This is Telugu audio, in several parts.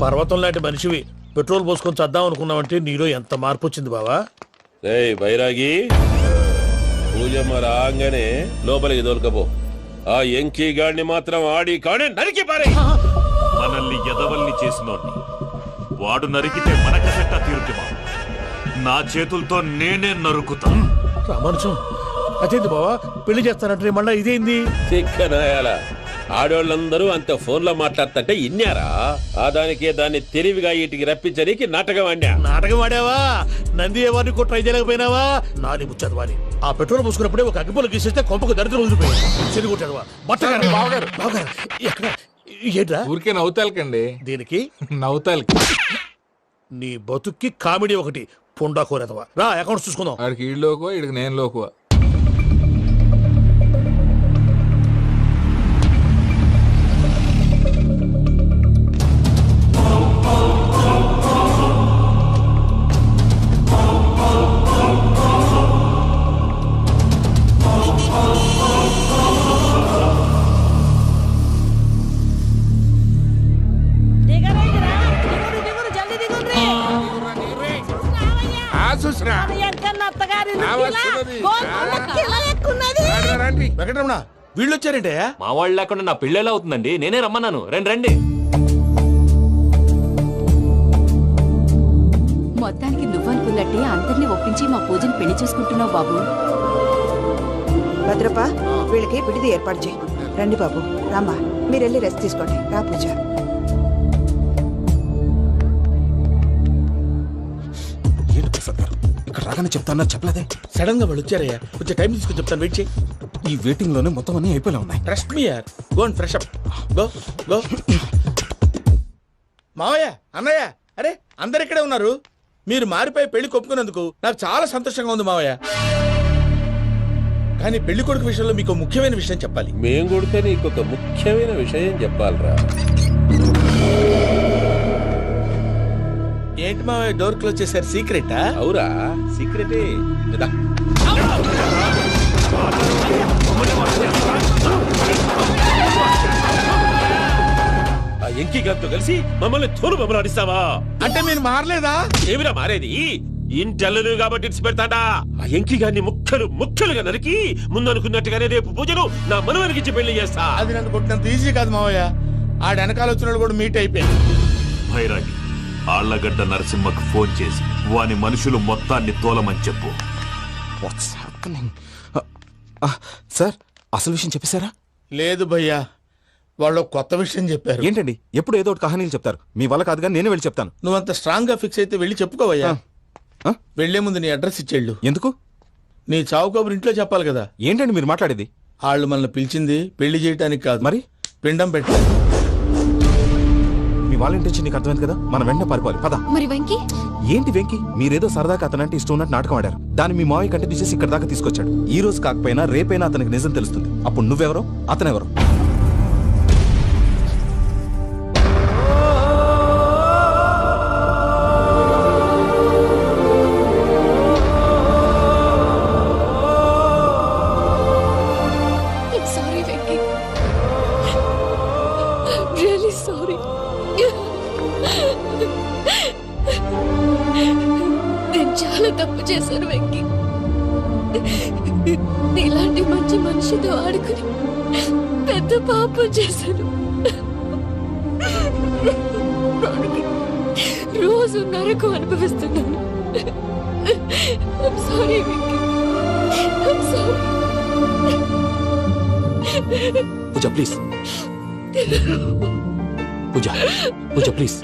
పర్వతం లాంటి మనిషివి పెట్రోల్ పోసుకొని చద్దాం అనుకున్నావంటే నీలో ఎంత మార్పు వచ్చింది బావా. బైరాగి పూజమ్మ రాగానే లోపలికి దొరకపో. ఆ ఎంకీ గాడిని మాత్రం ఆడి కాడే నరికి పారే. మనల్ని ఎదవల్ని చేసినోడ్ని వాడు నరికితే మనకసెట్ట తీరుతుమా? నా చేతులతో నేనే నరుకుతా. రామానుజం అదేంది బావా పెళ్లి చేస్తానంటే మళ్ళా ఇదేంది? చిక్కనాయాల ఆడోళ్ళందరూ అంత ఫోన్లో మాట్లాడుతుంటే ఇన్నారా? ఆ దానికే దాన్ని తెలివిగా ఇటుకి రప్పించడానికి నాటకం ఆడా. నాటకం ఆడావా? నంది ఎవరిని కూడా ట్రై చేయలేకపోయినావా? నాని ముచ్చదవాని ఆ పెట్రోల్ పోసుకున్నప్పుడే ఒక అగ్గిపొల గీసేస్తే కొంపకు దరిద్రం వదిలిపోయాడు. చెరి కొట్టాడువా బట్టగారు బావగారు బావగారు ఎక్కడ ఏంట్రా? ఊరికే నవ్వుతాలకండి. దీనికి నవ్వుతాలకి నీ బతుక్కి కామెడీ ఒకటి పుండా కోరేదవా. రా అకౌంట్స్ చూసుకుందాం. ఆడికి ఈడులోకో ఇడికి నేను లోకువా. వెంకటరమణ వీళ్ళు వచ్చారంటే మా వాళ్ళు లేకుండా నా పెళ్ళేలా అవుతుందండి? నేనే రమ్మన్నాను. రండి రండి. మొత్తానికి నువ్వనుకున్నట్టే అందరినీ ఒప్పించి మా పూజను పెళ్లి చేసుకుంటున్నావు బాబు. భద్రప్ప వీళ్ళకి విడిది ఏర్పాటు చేయి. రండి బాబు రామ్మా మీరెళ్ళి రెస్ట్ తీసుకోండి. రా పూజ. ఏంటి ప్రసాద్ గారు ఇక్కడ రాగానే చెప్తాను చెప్పలేదే? సడన్ గా వాళ్ళు వచ్చారయ్యా, కొంచెం టైం తీసుకొని చెప్తాను. వెయిట్ చేయి. ఈ వెయిటింగ్ లోనే మొత్తం అన్ని అయిపోయి ఉన్నాయి. ట్రస్ట్ మీ యార్. Go and fresh up. Go go. మావయ్య అన్నయ్య అరే అందరు ఇక్కడే ఉన్నారు. మీరు మారిపోయి పెళ్లి కొప్పుకున్నందుకు నాకు చాలా సంతోషంగా ఉంది మావయ్య. కానీ పెళ్లి కొడుకు విషయంలో మీకు ముఖ్యమైన విషయం చెప్పాలి. మేం కొడితే నీకు ఒక ముఖ్యమైన విషయం చెప్పాలరా. ఏంటి మావయ్య డోర్ క్లోజ్ చేశారు? సీక్రెటా? అవురా సీక్రెటే. ఆ ఎంకీ గారితో కలిసి మమ్మల్ని తోలు బొమ్మలాడిస్తావా? అంటే మీరు మారలేదా? ఏమిరా మారేది? ఇంటల్లు కాబట్టి ఇడిచి పెడతాడా? ఆ ఎంకీ గారిని ముక్కలుగా నరికి ముందు అనుకున్నట్టుగానే రేపు పూజను నా మనవనికిచ్చి పెళ్లి చేస్తా. అది నన్ను కొట్టినంత ఈజీ కాదు మావయ్య. ఆ వెనకాల వచ్చిన కూడా మీట్ అయిపోయింది. భైరాగి ఆళ్లగడ్డ నరసింహకు ఫోన్ చేసి వాని మనుషులు మొత్తాన్ని తోలమని చెప్పు. What's happening? సార్ అసలు విషయం చెప్పేశారా? లేదు భయ్యా, వాళ్ళు కొత్త విషయం చెప్పారు. ఏంటండి ఎప్పుడు ఏదో ఒకటి కహానీలు చెప్తారు. మీ వల్ల కాదుగా నేనే వెళ్ళి చెప్తాను. నువ్వంత స్ట్రాంగ్ గా ఫిక్స్ అయితే వెళ్ళి చెప్పుకోవయ్యా. వెళ్లే ముందు నీ అడ్రస్ ఇచ్చేళ్ళు. ఎందుకు? నీ చావు కబురు ఇంట్లో చెప్పాలి కదా. ఏంటండి మీరు మాట్లాడేది? వాళ్ళు మనల్ని పిలిచింది పెళ్లి చేయడానికి కాదు, మరి పిండం పెట్టాలి. మీ వాళ్ళ ఇంటెన్షన్ నీకు అర్థమైంది కదా. మనం వెంటనే పారిపోవాలి. పద. మరి వెంకీ? ఏంటి వెంకీ? మీరేదో సరదాగా అతనంటే ఇష్టం ఉన్నట్టు నాటకం ఆడారు. దాన్ని మీ మావయ్య కంటే తీసేసి ఇక్కడ దాకా తీసుకొచ్చాడు. ఈ రోజు కాకపోయినా రేపైనా అతనికి నిజం తెలుస్తుంది. అప్పుడు నువ్వెవరో అతనెవరో. Sorry Venky, really sorry. నేను చాలా తప్పు చేశాను వెంకీ. ఇలాంటి మంచి మనిషితో ఆడుకుని పెద్ద పాపం చేశాను. రోజు నరకం అనుభవిస్తున్నాను. Sorry Venky, sorry. Pooja please. Pooja please.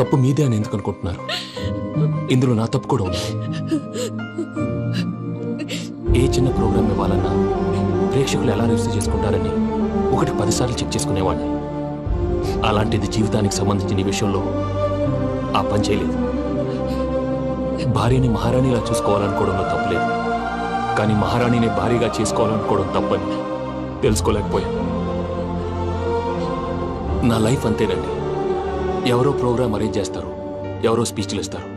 తప్పు మీదే అని ఎందుకు అనుకుంటున్నారు? ఇందులో నా తప్పు కూడా ఉంది. ఏ చిన్న ప్రోగ్రామ్ ఇవ్వాలన్నా ప్రేక్షకులు ఎలా రిసీవ్ చేసుకుంటారని 10 సార్లు చెక్ చేసుకునేవాడిని. అలాంటిది జీవితానికి సంబంధించిన ఈ విషయంలో ఆ పని చేయలేదు. భార్యని మహారాణిలా చూసుకోవాలనుకోవడంలో తప్పులేదు, కానీ మహారాణిని భారీగా చేసుకోవాలనుకోవడం తప్పని తెలుసుకోలేకపోయాను. నా లైఫ్ అంతేనండి. ఎవరో ప్రోగ్రామ్ అరేంజ్ చేస్తారు, ఎవరో స్పీచ్లు ఇస్తారు,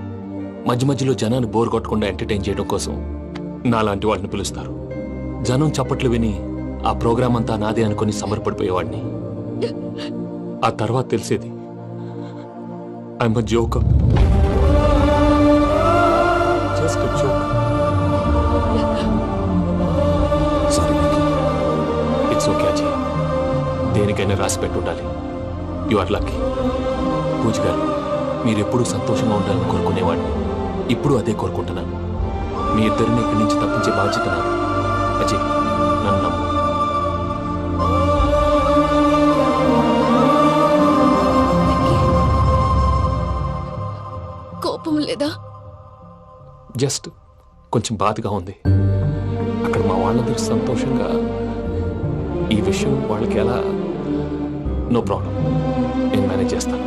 మధ్య మధ్యలో జనాన్ని బోర్ కొట్టకుండా ఎంటర్టైన్ చేయడం కోసం నాలాంటి వాళ్ళని పిలుస్తారు. జనం చప్పట్లు విని ఆ ప్రోగ్రామ్ అంతా నాదే అనుకుని సమర్పడిపోయేవాడిని. ఆ తర్వాత తెలిసేది I'm a joker. Just a joke. It's okay Ajay. దేనికైనా రాసి పెట్టి ఉండాలి. You are lucky. పూజ గారు, మీరు ఎప్పుడూ సంతోషంగా ఉండాలని కోరుకునేవాడిని. ఇప్పుడు అదే కోరుకుంటున్నాను. మీ ఇద్దరిని ఇక్కడి నుంచి తప్పించే బాధ్యత నాది. అజయ్, నన్ను నమ్ము. కోపం లేదా? జస్ట్ కొంచెం బాధగా ఉంది. అక్కడ మా వాళ్ళందరూ సంతోషంగా, ఈ విషయం వాళ్ళకి ఎలా? నో ప్రాబ్లం, నేను మేనేజ్ చేస్తాను.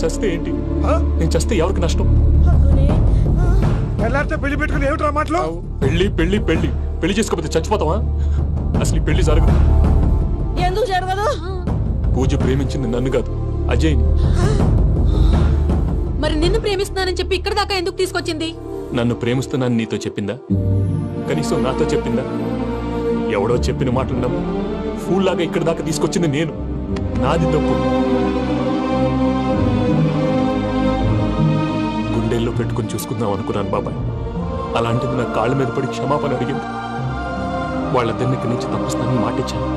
చస్తే ఏంటి? నేను చస్తే ఎవరికి నష్టం? పెళ్లి పెట్టుకుని ఏమిట్రా మాటలు? పెళ్లి పెళ్లి పెళ్లి పెళ్లి చేసుకోకపోతే చచ్చిపోతావా? అసలు ఈ పెళ్లి జరగదు. ఎందుకు జరగదు? పూజ ప్రేమించింది నన్ను కాదు, అజయ్ని. మరి నిన్ను ప్రేమిస్తున్నానని చెప్పి ఇక్కడ దాకా ఎందుకు తీసుకొచ్చింది? నన్ను ప్రేమిస్తున్నాను నీతో చెప్పిందా? కనీసం నాతో చెప్పిందా? ఎవడో చెప్పిన మాటలు నమ్ము ఫూల్ లాగా ఇక్కడ దాకా తీసుకొచ్చింది నేను. నాది తప్పు. గుండెల్లో పెట్టుకుని చూసుకుందాం అనుకున్నాను బాబాయ్. అలాంటిది నా కాళ్ళ మీద పడి క్షమాపణ అడిగింది. వాళ్ళిద్దరిని ఇక్కడి నుంచి తప్పిస్తానని మాటిచ్చాను.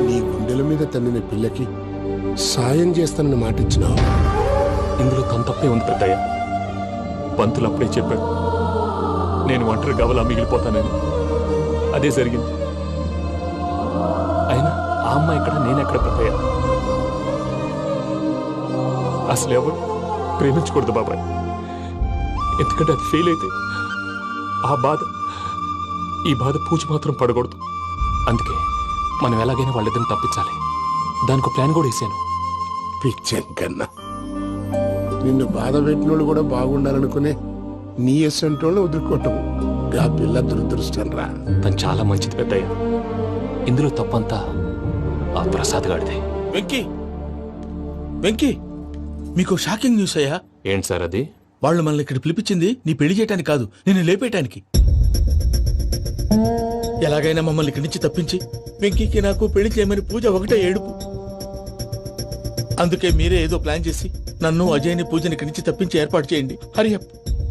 నీ గుండెల మీద తన్నిన పిల్లకి సాయం చేస్తానని మాటిచ్చినావు. ఇందులో తన తప్పే ఉంది పెద్దయ్య. పంతులు అప్పుడే చెప్పాడు, నేను ఒంటరి గవలా మిగిలిపోతానని. అదే జరిగింది. అయినా ఆ అమ్మాయి ఎక్కడ, నేనెక్కడ పెద్దయ్య? అసలు ఎవరు ప్రేమించకూడదు బాబాయ్. ఎందుకంటే అది ఫెయిల్ అయితే ఆ బాధ, ఈ బాధ పూజ మాత్రం పడకూడదు. అందుకే మనం ఎలాగైనా వాళ్ళిద్దరిని తప్పించాలి. దానికి ప్లాన్ కూడా వేసాను. పిచ్చం కన్నా నిన్ను బాధ పెట్టినోళ్ళు కూడా బాగుండాలనుకునే నీ ఎస్సంటోళ్ళు వదులుకోవటం ఆ పిల్ల దురదృష్టం రా. తను చాలా మంచిది పెద్దయ్య. ఇందులో తప్పంతా ఆ ప్రసాద్ గాడిదే. వెంకీ, వెంకీ, మీకు షాకింగ్ న్యూస్ అయ్యా. ఏంటి సార్ అది? వాళ్ళు మనల్ని ఇక్కడ పిలిపించింది నీ పెళ్లి చేయటానికి కాదు, నిన్ను లేపేయటానికి. ఎలాగైనా మమ్మల్ని ఇక్కడి నుంచి తప్పించి వెంకీకి నాకు పెళ్లి చేయమని పూజ ఒకటే ఏడుపు. అందుకే మీరే ఏదో ప్లాన్ చేసి నన్ను అజయ్ని పూజని ఇక్కడి నుంచి తప్పించి ఏర్పాటు చేయండి. హరియప్,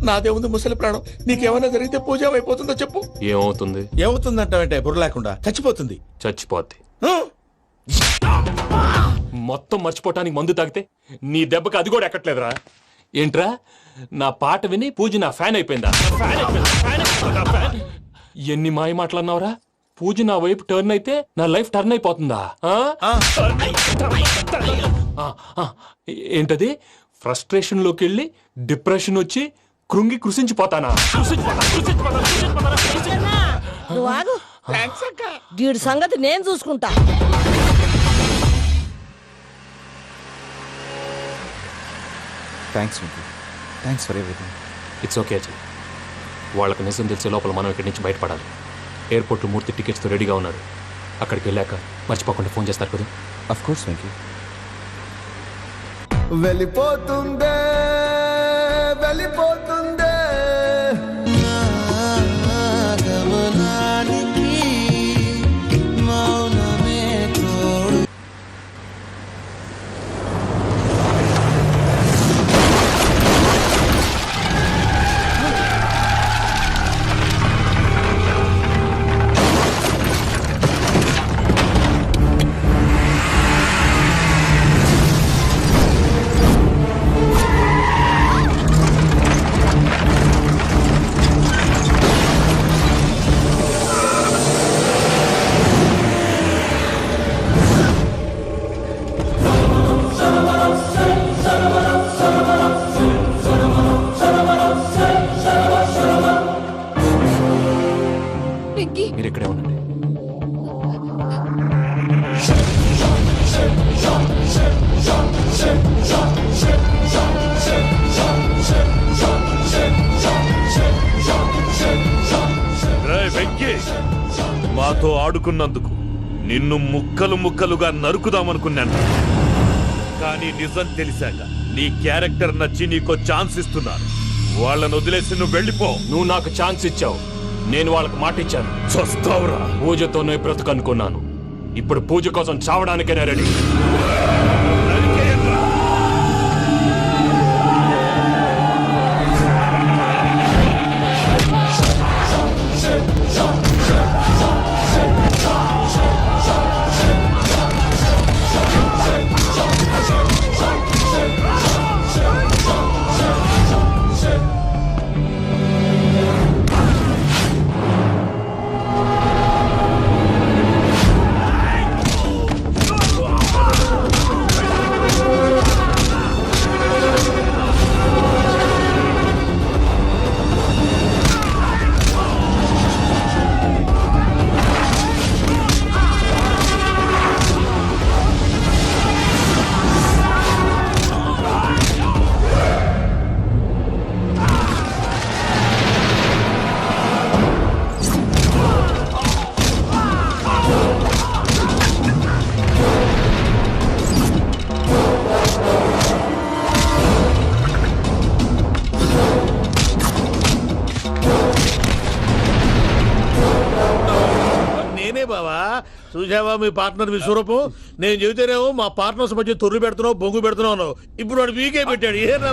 నాదే ఉంది ముసలి ప్రాణం. నీకేమైనా జరిగితే పూజ అయిపోతుందో చెప్పు. ఏమవుతుంది? ఏమవుతుందంటావంటే బుర్ర లేకుండా చచ్చిపోతుంది. చచ్చిపోద్ది. ఆ? మొత్తం మర్చిపోవటానికి మందు తాగితే నీ దెబ్బకి అది కూడా ఎక్కట్లేదురా. ఏంట్రా, నా పాట విని పూజ నా ఫ్యాన్ అయిపోయిందా? ఎన్ని మాయ మాటలన్నావురా? పూజ నా వైపు టర్న్ అయితే నా లైఫ్ టర్న్ అయిపోతుందా? ఏంటది? ఫ్రస్ట్రేషన్ లోకి వెళ్ళి డిప్రెషన్ వచ్చి కృంగి కృషించిపోతానా? వీడి సంగతి నేను చూసుకుంటా. Thanks Venky, thanks for everything. It's okay Ajay. వాళ్ళకి నిజం తెలిసే లోపల మనం ఇక్కడి నుంచి బయటపడాలి. ఎయిర్పోర్ట్లో మూర్తి టికెట్స్తో రెడీగా ఉన్నాడు. అక్కడికి వెళ్ళాక మర్చిపోకుండా ఫోన్ చేస్తారు కదా. Of course Venky. వెళ్ళిపోతుందే వెళ్ళిపోతుందే గమనానికి మౌనమే తోడు. మీరు ఇక్కడే ఉండండి. వెంకీ, మాతో ఆడుకున్నందుకు నిన్ను ముక్కలు ముక్కలుగా నరుకుదామనుకున్నాను. కానీ నిజం తెలిసాక నీ క్యారెక్టర్ నచ్చి నీకో ఛాన్స్ ఇస్తున్నాను. వాళ్ళను వదిలేసి నువ్వు వెళ్ళిపో. నువ్వు నాకు ఛాన్స్ ఇచ్చావు, నేను వాళ్ళకి మాట ఇచ్చాను. చస్తావురా. పూజతోనే బ్రతుకనుకున్నాను, ఇప్పుడు పూజ కోసం చావడానికైనా రెడీ. చూసావా మీ పార్ట్నర్ విశ్వరూపం? నేను చెబితేనేమో మా పార్ట్నర్స్ మధ్య తొర్రు పెడుతున్నావు, బొంగు పెడుతున్నావు. ఇప్పుడు వాడు వీకే పెట్టాడు. ఏనా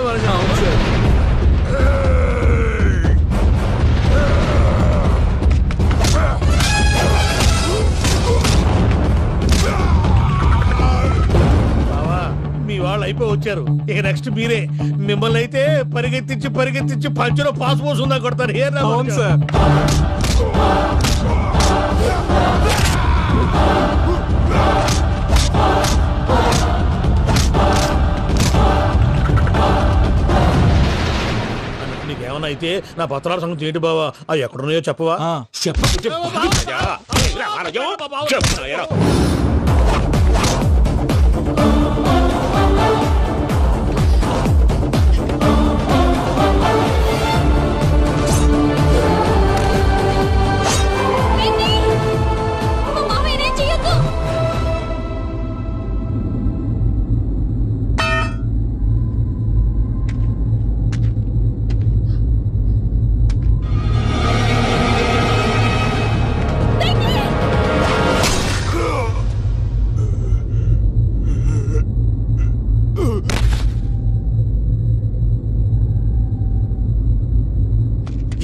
మీ వాళ్ళు అయిపోయి వచ్చారు, ఇక నెక్స్ట్ మీరే. మిమ్మల్ని అయితే పరిగెత్తించి పరిగెత్తించి పంచలో పాస్ పోసుందా కొడతారు. ఏనా నీకేమన్నా అయితే నా పత్రాల సంగతి ఏంటి బావా? అవి ఎక్కడున్నాయో చెప్పవా?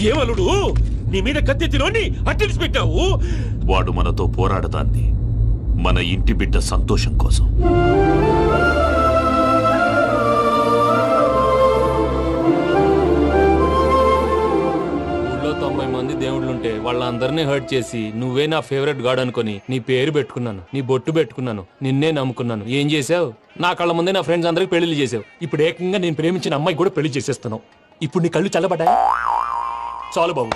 ఏమలుడు నీ మీద కత్తెత్తిలోని అట్టెలిసి పెట్టావు? వాడు మనతో పోరాడతాంది మన ఇంటి బిడ్డ సంతోషం కోసం. ఊళ్ళో 90 మంది దేవుళ్ళుంటే వాళ్ళందరినీ హర్ట్ చేసి నువ్వే నా ఫేవరెట్ గాడ్ అనుకుని నీ పేరు పెట్టుకున్నాను, నీ బొట్టు పెట్టుకున్నాను, నిన్నే నమ్ముకున్నాను. ఏం చేసావు? నా కళ్ళ ముందే నా ఫ్రెండ్స్ అందరికి పెళ్లి చేసావు. ఇప్పుడు ఏకంగా నేను ప్రేమించిన అమ్మాయి కూడా పెళ్లి చేసేస్తున్నావు. ఇప్పుడు నీ కళ్ళు చల్లబడ్డాయి. చాలు బాబు,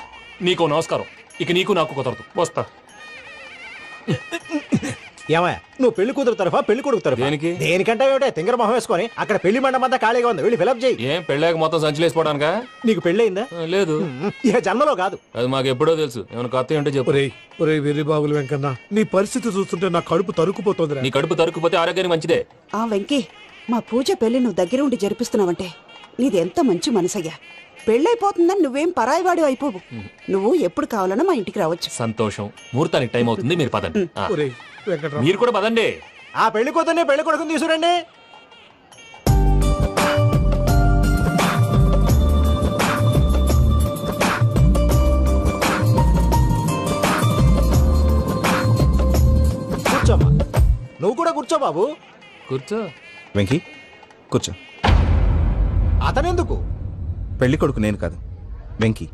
నీకు నమస్కారం. ఇక నీకు నాకు కుదరదు, వస్తా. ఏమయ్య, నువ్వు పెళ్లి కూతురు తరఫా పెళ్లి కొడుకు తరఫా? దేనికి? దేనికంటే ఏమిటే తింగర మొహం వేసుకొని అక్కడ పెళ్లి మండపం అంతా ఖాళీగా ఉంది, వెళ్ళి ఫిలప్ చేయి. ఏం పెళ్ళాక మొత్తం సంచలేసిపోవడానికా? నీకు పెళ్ళయిందా? లేదు. ఇక జన్మలో కాదు. అది మాకు ఎప్పుడో తెలుసు. ఏమైనా కొత్త ఉంటే చెప్పు. ఒరే వెర్రి బాబులు వెంకన్న, నీ పరిస్థితి చూస్తుంటే నా కడుపు తరుక్కుపోతుంది. నీ కడుపు తరుక్కుపోతే ఆరోగ్యానికి మంచిదే. ఆ వెంకీ, మా పూజ పెళ్లి నువ్వు దగ్గర ఉండి జరిపిస్తున్నావంటే నీది ఎంత మంచి మనసయ్యా. పెళ్ళైపోతుందని నువ్వేం పరాయివాడు అయిపోవు. నువ్వు ఎప్పుడు కావాలన్నా మా ఇంటికి రావచ్చు. సంతోషం. ముహూర్తానికి టైం అవుతుంది, మీరు పదండి. వెంకట్రావు, మీరు కూడా పదండి. ఆ పెళ్లి కూతుర్ని పెళ్లి కొడుకుని తీసుకురండి. కూర్చోమ్మా. నువ్వు కూడా కూర్చో బాబు. కూర్చో. వెంకీ కూర్చో. అతనెందుకు? పెళ్లి కొడుకు నేను కాదు, వెంకీ.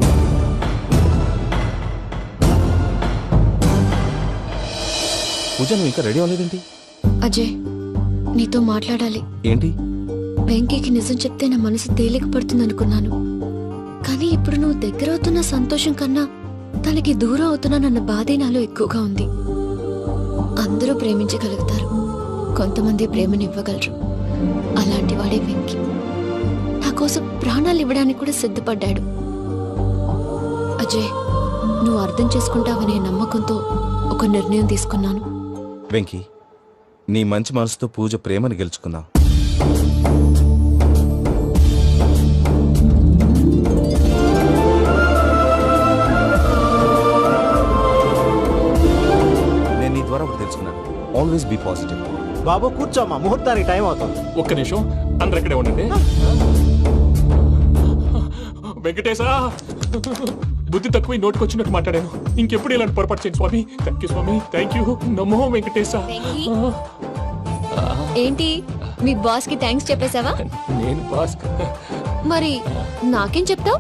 పూజ, నువ్వు ఇంకా రెడీ అవ్వలేదేంటి? అజయ్, నీతో మాట్లాడాలి. ఏంటి? వెంకీకి నిజం చెప్తే నా మనసు తేలిక పడుతుంది అనుకున్నాను. కానీ ఇప్పుడు నువ్వు దగ్గర అవుతున్న సంతోషం కన్నా తనకి దూరం అవుతున్నానన్న బాధే నాలో ఎక్కువగా ఉంది. అందరూ ప్రేమించగలుగుతారు, కొంతమంది ప్రేమనివ్వగలరు. అలాంటి వాడే వెంకీ. నా కోసం ప్రాణాలు ఇవ్వడానికి కూడా సిద్ధపడ్డాడు. అజయ్, నువ్వు అర్థం చేసుకుంటావనే నమ్మకంతో ఒక నిర్ణయం తీసుకున్నాను. వెంకీ, నీ మంచి మనసుతో పూజ ప్రేమను గెలుచుకున్నావు. నేను నీ ద్వారా ఒకటి తెలుసుకున్నాను. Always be positive. బాబు కూర్చోమ్మా, ముహూర్తానికి టైం అవుతుంది. ఒక్క నిమిషం, అందరు ఇక్కడే ఉండండి. వెంకటేశా, బుద్ధి తక్కువ నోటుకొచ్చినట్టు మాట్లాడాను. ఇంకెప్పుడు ఇలాంటి పొరపాటు చేయండి స్వామి. థ్యాంక్ యూ స్వామి, థ్యాంక్ యూ. నమో వెంకటేశా. ఏంటి మీ బాస్ కి థ్యాంక్స్ చెప్పేశావా? నేను బాస్ మరి నాకేం చెప్తావు?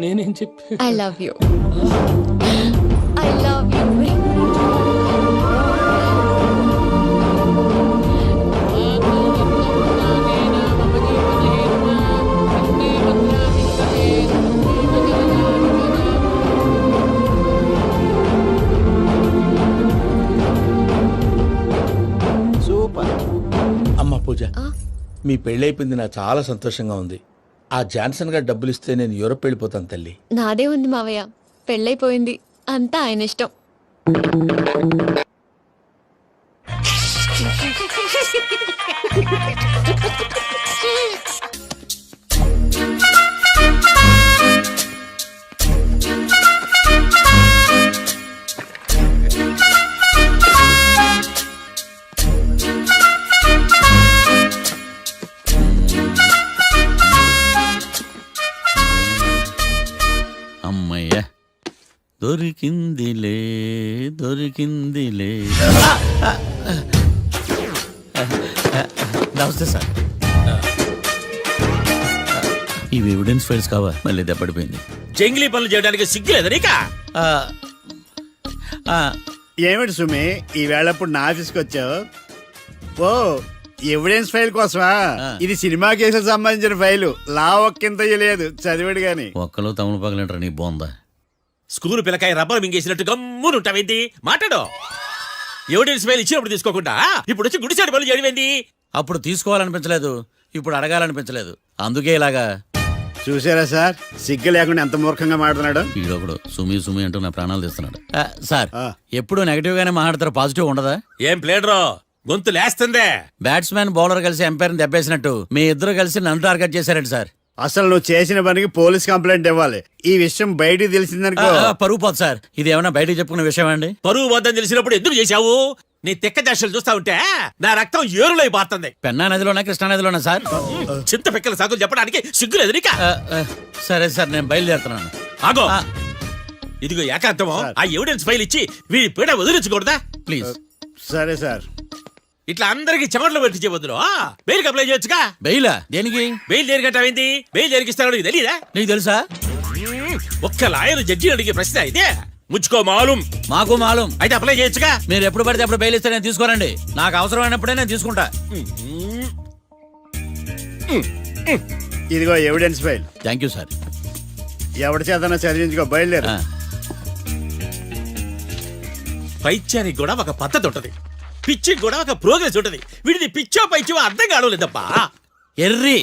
నేనేం చెప్పి I love you. I love you. Super. అమ్మ పూజ, మీ పెళ్ళైపోయింది నాకు చాలా సంతోషంగా ఉంది. ఆ జాన్సన్ గారు డబ్బులు ఇస్తే నేను యూరోప్ వెళ్ళిపోతాను తల్లి. నాదే ఉంది మావయ్య, పెళ్ళైపోయింది, అంతా ఆయన ఇష్టం. అమ్మయ్య, దొరికిందిలే దొరికిందిలే. నమస్తే సార్. ఇవి ఎవిడెన్స్ ఫైల్స్ కావా? మళ్ళీ దెబ్బడిపోయింది. జంగిలీ పనులు చేయడానికి సిగ్గులేదు నీకా? ఏమిటి సుమి, ఈ వేళప్పుడు నా ఆఫీస్కి వచ్చావు? ఓ, ఎవిడెన్స్ ఫైల్ కోసమా? ఇది సినిమా కేసులకు సంబంధించిన ఫైలు. లా ఒక్కింత లేదు, చదివాడు గాని. ఒక్కలో తమను పగలంటారా నీ బోందా? School పిల్లకాయ rubber మింగేసినట్టు గమ్మునుంటావేంటి? మాట్లాడు. ఎవిడెన్స్ ఫైల్ ఇచ్చినప్పుడు తీసుకోకుండా ఇప్పుడు వచ్చి గుడిసాడు పనులు చేయడమేంటి? అప్పుడు తీసుకోవాలనిపించలేదు, ఇప్పుడు అడగాలనిపించలేదు, అందుకే ఇలాగా. చూసారా సార్, సిగ్గు లేకుండా ఎంత మూర్ఖంగా మాట్లాడుతున్నాడు. ఈడొకడు సుమి సుమి అంటూ నా ప్రాణాలు తీస్తున్నాడు. సార్, ఎప్పుడు నెగటివ్ గానే మాట్లాడతారు, పాజిటివ్ ఉండదా? ఏం ప్లేడరో గొంతు లేస్తుందే. బ్యాట్స్మెన్ బౌలర్ కలిసి ఎంపైర్ దెబ్బేసినట్టు మీ ఇద్దరు కలిసి నన్ను టార్గెట్ చేశారండి సార్. అసలు నువ్వు చేసిన పనికి పోలీస్ కంప్లైంట్ ఇవ్వాలి. ఈ విషయం బయటికి తెలిసిందనుకో పరువు పోదు సార్. ఇది ఏమైనా బయటికి చెప్పుకున్న విషయం అండి? పరువు వద్దని తెలిసినప్పుడు ఎందుకు చేశావు? నీ తెక్క దశలు చూస్తా ఉంటే నా రక్తం ఏరులై పారుతుంది. పెన్నా నదిలోనా కృష్ణా నదిలోనా సార్? చింత పిక్కల సాగులు చెప్పడానికి సిగ్గులేదు నీకా? సరే సార్, నేను బయలుదేరుతున్నాను. ఆగో, ఇదిగో ఏకాంతమో ఆ ఎవిడెన్స్ ఫైల్ ఇచ్చి వీడి పీడ వదిలించకూడదా ప్లీజ్? సరే సార్. ఇట్లా అందరికి చెమటలు పెట్టి వద్దు. బెయిల్ అప్లై చేయొచ్చుగా. బెయిలా? దేనికి? బెయిల్ దేనికంటావేంది? బెయిల్ దేనికి ఇస్తారో నీకు తెలియదా? నీకు తెలుసా? ఒక్క లాయర్ జడ్జి అడిగే ప్రశ్న అయితే ముచ్చుకో మాలూం. మాకు మాలూం. అయితే అప్లై చేయొచ్చుగా. మీరు ఎప్పుడు పడితే అప్పుడు బెయిల్ ఇస్తే నేను తీసుకోనండి. నాకు అవసరమైనప్పుడే నేను తీసుకుంటా. ఇదిగో evidence file. Thank you sir. ఎవరి చేతనా చదివించుకో, బయలుదేరు. పైత్యానికి కూడా ఒక పద్ధతి ఉంటది, పిచ్చికి కూడా ఒక ప్రోగ్రెస్ ఉంటది. వీడిది పిచ్చో పైచో అర్థం కావలేదప్పా. ఎర్రి.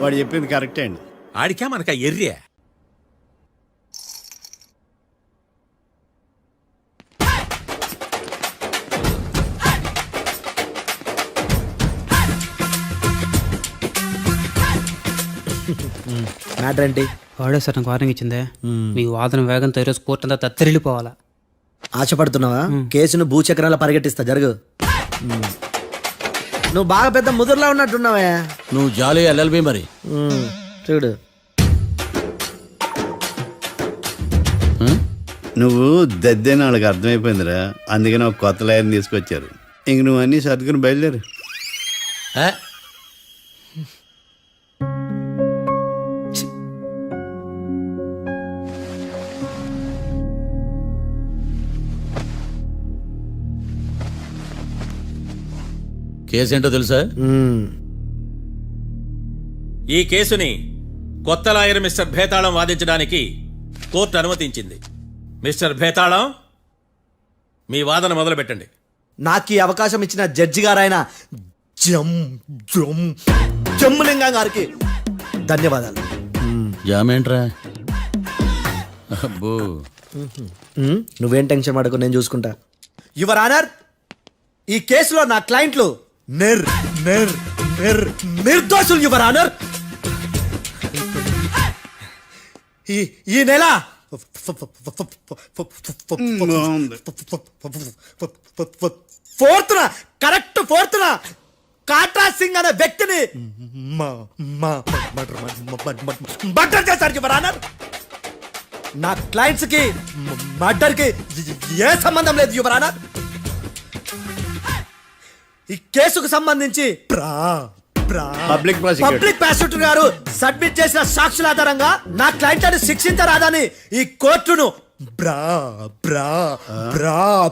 వాడు చెప్పింది కరెక్టే అండి. ఆడికా మనక ఎర్రే. మ్యాటర్ ఏంటి? వాడే సార్ నాకు వార్నింగ్ ఇచ్చిందే. మీ వాదన వేగంతో ఈరోజు కోర్టు అంతా తత్తరిల్లిపోవాలా. ఆశపడుతున్నావా? కేసును భూచక్రాల పరిగెట్టిస్తా, జరుగు. నువ్వు బాగా పెద్ద ముదురులా ఉన్నట్టున్నావే. నువ్వు జాలి ఎల్ఎల్బి మరి. చూడు, నువ్వు దద్దేని వాళ్ళకి అర్థమైపోయిందిరా, అందుకని ఒక కొత్త లాయర్ని తీసుకొచ్చారు. ఇంక నువ్వు అన్నీ సర్దుకుని బయలుదేరు. కేసేంటో తెలుసా? ఈ కేసుని కొత్త లాయర్ మిస్టర్ భేతాళం వాదించడానికి కోర్టు అనుమతించింది. మిస్టర్ భేతాళం, మీ వాదన మొదలు పెట్టండి. నాకు ఈ అవకాశం ఇచ్చిన జడ్జి గారైన జమ్ములింగం గారికి ధన్యవాదాలు. జామేంట్రా? అబ్బో నువ్వేం టెన్షన్ పడకు, నేను చూసుకుంటా. యువర్ ఆనర్, ఈ కేసులో నా క్లయింట్లు నిర్దోషులు యువర్ ఆనర్. ఈ నెల ఫోర్త్న కాట్రా సింగ్ అనే వ్యక్తిని మర్డర్ చేశారు యువర్ ఆనర్. నా క్లయింట్స్ కి మర్డర్ కి ఏ సంబంధం లేదు యువర్ ఆనర్. ఈ కేసుకు సంబంధించి పబ్లిక్ ప్రాసిక్యూటర్ గారు సబ్మిట్ చేసిన సాక్షుల ఆధారంగా నా క్లయింట్ అని శిక్షించరాదని ఈ కోర్టును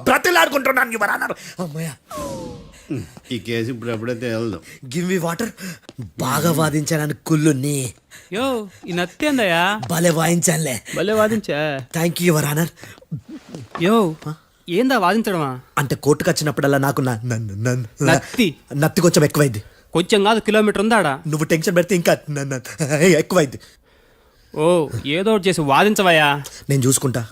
బ్రతిలాడుకుంటున్నాను యువర్ ఆనర్. అమ్మయ్య, ఈ కేసు ఇప్పుడు ఎప్పుడైతే వెళ్దాం. Give me water. బాగా వాదించానని కుళ్ళుని యో ఈ నత్తేందయ్యా భలే వాయించానులే. భలే వాదించా. Thank you your honour. యో ఏందా వాదించడమా? అంటే కోర్టుకు వచ్చినప్పుడల్లా నాకు నత్తి కొంచెం ఎక్కువైంది. కొంచెం కాదు, కిలోమీటర్ ఉందాడా. నువ్వు టెన్షన్ పెడితే ఇంకా ఎక్కువైంది. ఓ ఏదో ఒకటి చేసి వాదించవయ్యా. నేను చూసుకుంటా.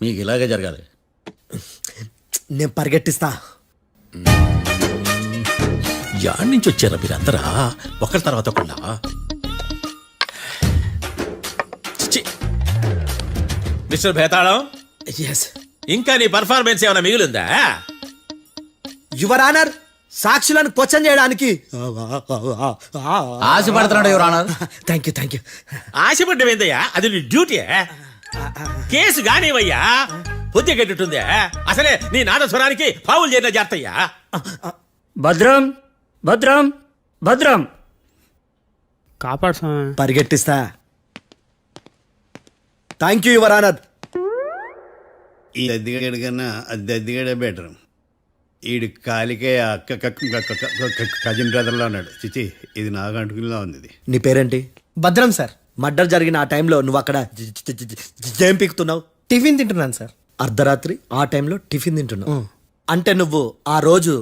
మీకు ఇలాగే జరగాలి. నేను పరిగెట్టిస్తా. యాడ్ నుంచి వచ్చారా మీరందరా ఒకరి తర్వాత ఒకళ్ళ? మిస్టర్ భేతాళం, ఇంకా నీ పర్ఫార్మెన్స్ ఏమైనా మిగిలిందా? యువర్ ఆనర్, సాక్షులను క్వశ్చన్ చేయడానికి ఆశపడుతున్నాడు యువర్ ఆనర్. Thank you. ఆశపడ్డం ఏందయ్యా, అది నీ డ్యూటీ. కేసు గానివయ్యా, బుద్ధి గట్టుందే. అసలే నీ నాదస్వరానికి పావులు చేరిన జాతయ్యా. భద్రం భద్రం భద్రం కాపాడు స్వామి. పరిగెట్టిస్తా. Thank you your honour. ఈ దద్దిగడి కన్నా అది దద్దిగడే బెటర్. ఈడు కాలికే కజిన్ బ్రదర్లో ఉన్నాడు. చిచి, ఇది నాగంటుకులా ఉంది. ఇది నీ పేరేంటి? భద్రం సార్. మర్డర్ జరిగిన ఆ టైంలో నువ్వు అక్కడ ఏం పీకుతున్నావు? టిఫిన్ తింటున్నాను సార్. అర్ధరాత్రి ఆ టైంలో టిఫిన్ తింటున్నావు అంటే నువ్వు ఆ రోజు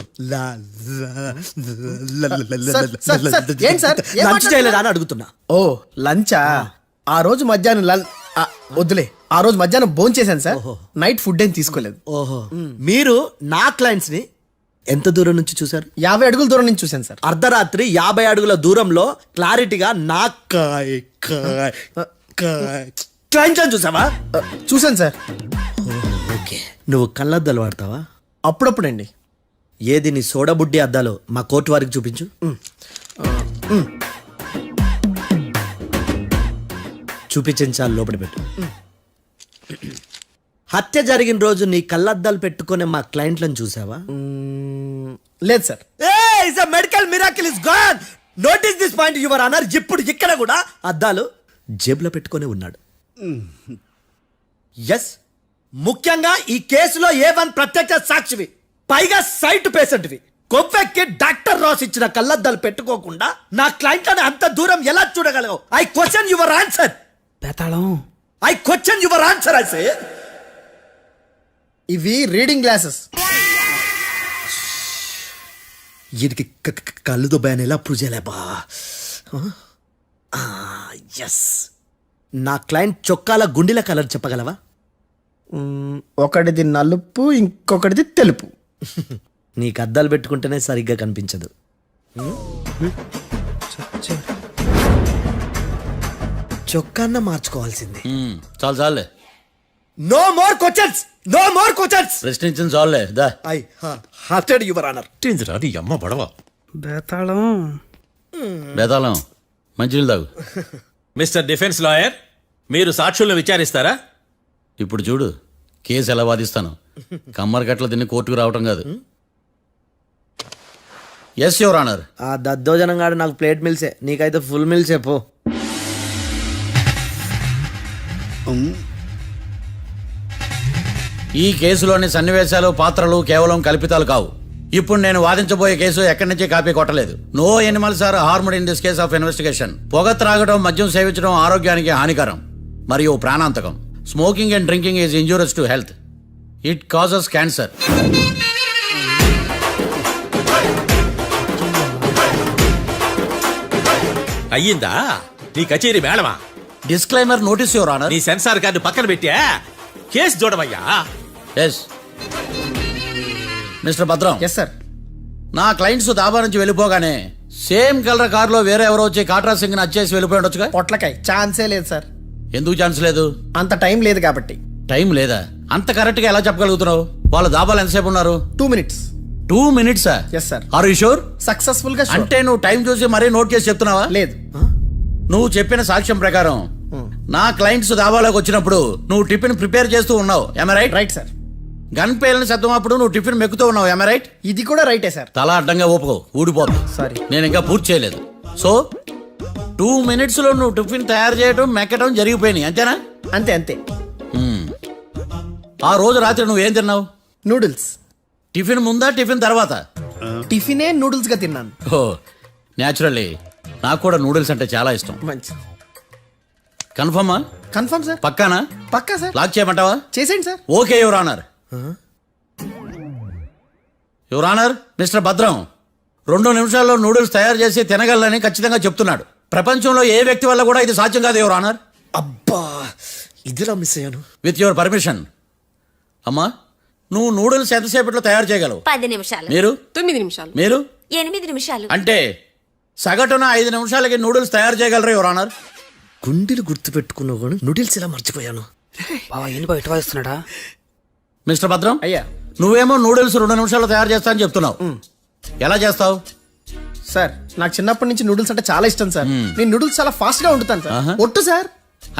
లంచ్ చేయలేదా అని అడుగుతున్నా. ఓ లంచా? ఆ రోజు మధ్యాహ్నం వద్దులే, ఆ రోజు మధ్యాహ్నం భోజనం చేశాను సార్. నైట్ ఫుడ్ ఏం తీసుకోలేదు. ఓహో, మీరు నా క్లయింట్స్ ని ఎంత దూరం నుంచి చూసారు? 50 అడుగుల దూరం నుంచి చూశాను సార్. అర్ధరాత్రి 50 అడుగుల దూరంలో క్లారిటీగా నా క్లయింట్లను చూసావా? చూశాను సార్. ఓకే, నువ్వు కళ్ళద్దాలు వాడతావా? అప్పుడప్పుడండి. ఏది నీ సోడబుడ్డి అద్దాలు మా కోర్టు వారికి చూపించు. చూపించాలి, లోపల పెట్టు. హత్య జరిగిన రోజు నీ కళ్ళద్దాలు పెట్టుకునే మా క్లయింట్లను చూసావా? లేదు sir. Medical miracle is gone. Notice this point your honour. ఇప్పుడు ఇక్కడ కూడా అద్దాలు జేబులో పెట్టుకునే ఉన్నాడు. ఎస్, ముఖ్యంగా ఈ కేసులో A1 ప్రత్యక్ష సాక్షివి, పైగా సైట్ పేషెంట్వి. కొవ్వెక్కి డాక్టర్ రాస్ ఇచ్చిన కళ్ళద్దాలు పెట్టుకోకుండా నా క్లయింట్లను అంత దూరం ఎలా చూడగలవు? I question your answer. Bethalam, I question your answer. I say ఇవి రీడింగ్ గ్లాసెస్. వీటికి కళ్ళు దుబ్బాయని ఎలా ప్రూవ్ చేయలేబా? ఎస్, నా క్లయింట్ చొక్కాల గుండెల కలర్ చెప్పగలవా? ఒకటిది నలుపు, ఇంకొకటిది తెలుపు. నీకు అద్దాలు పెట్టుకుంటేనే సరిగ్గా కనిపించదు. చొక్కాన్న మార్చుకోవాల్సింది. చాలు చాలే. No more questions, no more questions. ప్రశ్నించిన చాలులే. దా ఐ హార్టెడ్ యువర్ ఆనర్. నీ అమ్మ బడవ. బేతాళం బేతాళం, మంచినీళ్ళు తాగు. మిస్టర్ డిఫెన్స్ లాయర్, మీరు సాక్షులను విచారిస్తారా? ఇప్పుడు చూడు కేసు ఎలా వాదిస్తాను. కమ్మరి కట్ల తిని కోర్టుకు రావటం కాదు. Yes your honour. ఆ దద్దోజనం గాడు నాకు ప్లేట్ మిల్సే, నీకైతే ఫుల్ మిల్సే పో. ఈ కేసులోని సన్నివేశాలు, పాత్రలు కేవలం కల్పితాలు కావు. ఇప్పుడు నేను వాదించబోయే కేసు ఎక్కడి నుంచి కాపీ కొట్టలేదు. No animals are harmed in this case of investigation. పొగ త్రాగడం, మద్యం సేవించడం ఆరోగ్యానికి హానికరం మరియు ప్రాణాంతకం. Smoking and drinking is injurious to health. It causes cancer. అయ్యిందా? నీ కచేరీ మేడమా? Disclaimer notice your honour. నీ సెన్సార్ కార్డు పక్కన పెట్టా కేసు చూడవయ్యా. Yes mister Bhadram. Yes sir. నా క్లయింట్స్ దాబా నుంచి వెళ్ళిపోగానే సేమ్ కలర్ కారులో వేరే ఎవరో వచ్చి కాట్రా సింగ్ ని వచ్చేసి వెళ్ళిపోయి ఉండొచ్చుగా. పొట్లకాయ ఛాన్సే లేదు సార్. ఎందుకు ఛాన్స్ లేదు? అంత టైం లేదు కాబట్టి. టైం లేదా? అంత కరెక్ట్ గా ఎలా చెప్పగలుగుతున్నావు? వాళ్ళు దాబాలు ఎంతసేపు ఉన్నారు? 2 minutes. 2 minutes? Yes sir. Are you sure? Successful గా sure. అంటే నువ్వు టైం చూసి మరీ నోట్ చేసి చెప్తున్నావా? లేదు. నువ్వు చెప్పిన సాక్ష్యం ప్రకారం నా క్లయింట్స్ దాబాలోకి వచ్చినప్పుడు నువ్వు టిఫిన్ ప్రిపేర్ చేస్తూ ఉన్నావు. ఎమ్ రైట్? Right sir. గన్ పేలిన శబ్దం అప్పుడు నువ్వు టిఫిన్ మెక్కుతూ ఉన్నావు. ఎమ్ రైట్? ఇది కూడా రైటే సార్. తల అడ్డంగా ఊపుకో, ఊడిపోతుంది. సారీ, నేను ఇంకా పూర్తి చేయలేదు. సో 2 minutes లో నువ్వు టిఫిన్ తయారు చేయడం మెక్కడం జరిగిపోయినాయి అంతేనా? అంతే అంతే. ఆ రోజు రాత్రి నువ్వేం తిన్నావు? నూడిల్స్. టిఫిన్ ముందా టిఫిన్ తర్వాత? టిఫినే నూడిల్స్ గా తిన్నాను. ఓ న్యాచురల్లీ నాకు కూడా నూడిల్స్ అంటే చాలా ఇష్టం. మంచి. కన్ఫర్మా? Confirm sir. పక్కానా? పక్కా సార్. లాక్ చేయమంటావా? చేసేయండి sir. Okay your honour. Your honour, mister Bhadram 2 నిమిషాల్లో నూడిల్స్ తయారు చేసి తినగలని ఖచ్చితంగా చెప్తున్నాడు. ప్రపంచంలో ఏ వ్యక్తి వల్ల కూడా ఇది సాధ్యం కాదు యువర్ ఆనర్. అబ్బా ఇదిలా మిస్ అయ్యాను. With your permission. అమ్మా, నువ్వు నూడిల్స్ ఎంతసేపట్లో తయారు చేయగలవు? 10 నిమిషాలు. మీరు? 9 నిమిషాలు. మీరు? 8 నిమిషాలు. అంటే సగటున 5 నిమిషాలకి నూడిల్స్ తయారు చేయగలరా యువర్ ఆనర్? గుండెలు గుర్తు పెట్టుకున్నావు కానీ నూడిల్స్ ఇలా మర్చిపోయాను. బావా ఏంటి బయట వాయిస్తున్నాడా? మిస్టర్ భద్రం, అయ్యా, నువ్వేమో నూడిల్స్ 2 నిమిషాల్లో తయారు చేస్తా అని చెప్తున్నావు. ఎలా చేస్తావు? సార్ నాకు చిన్నప్పటి నుంచి నూడిల్స్ అంటే చాలా ఇష్టం సార్. నేను నూడిల్స్ చాలా ఫాస్ట్ గా వండుతాను సార్. ఒట్టు సార్.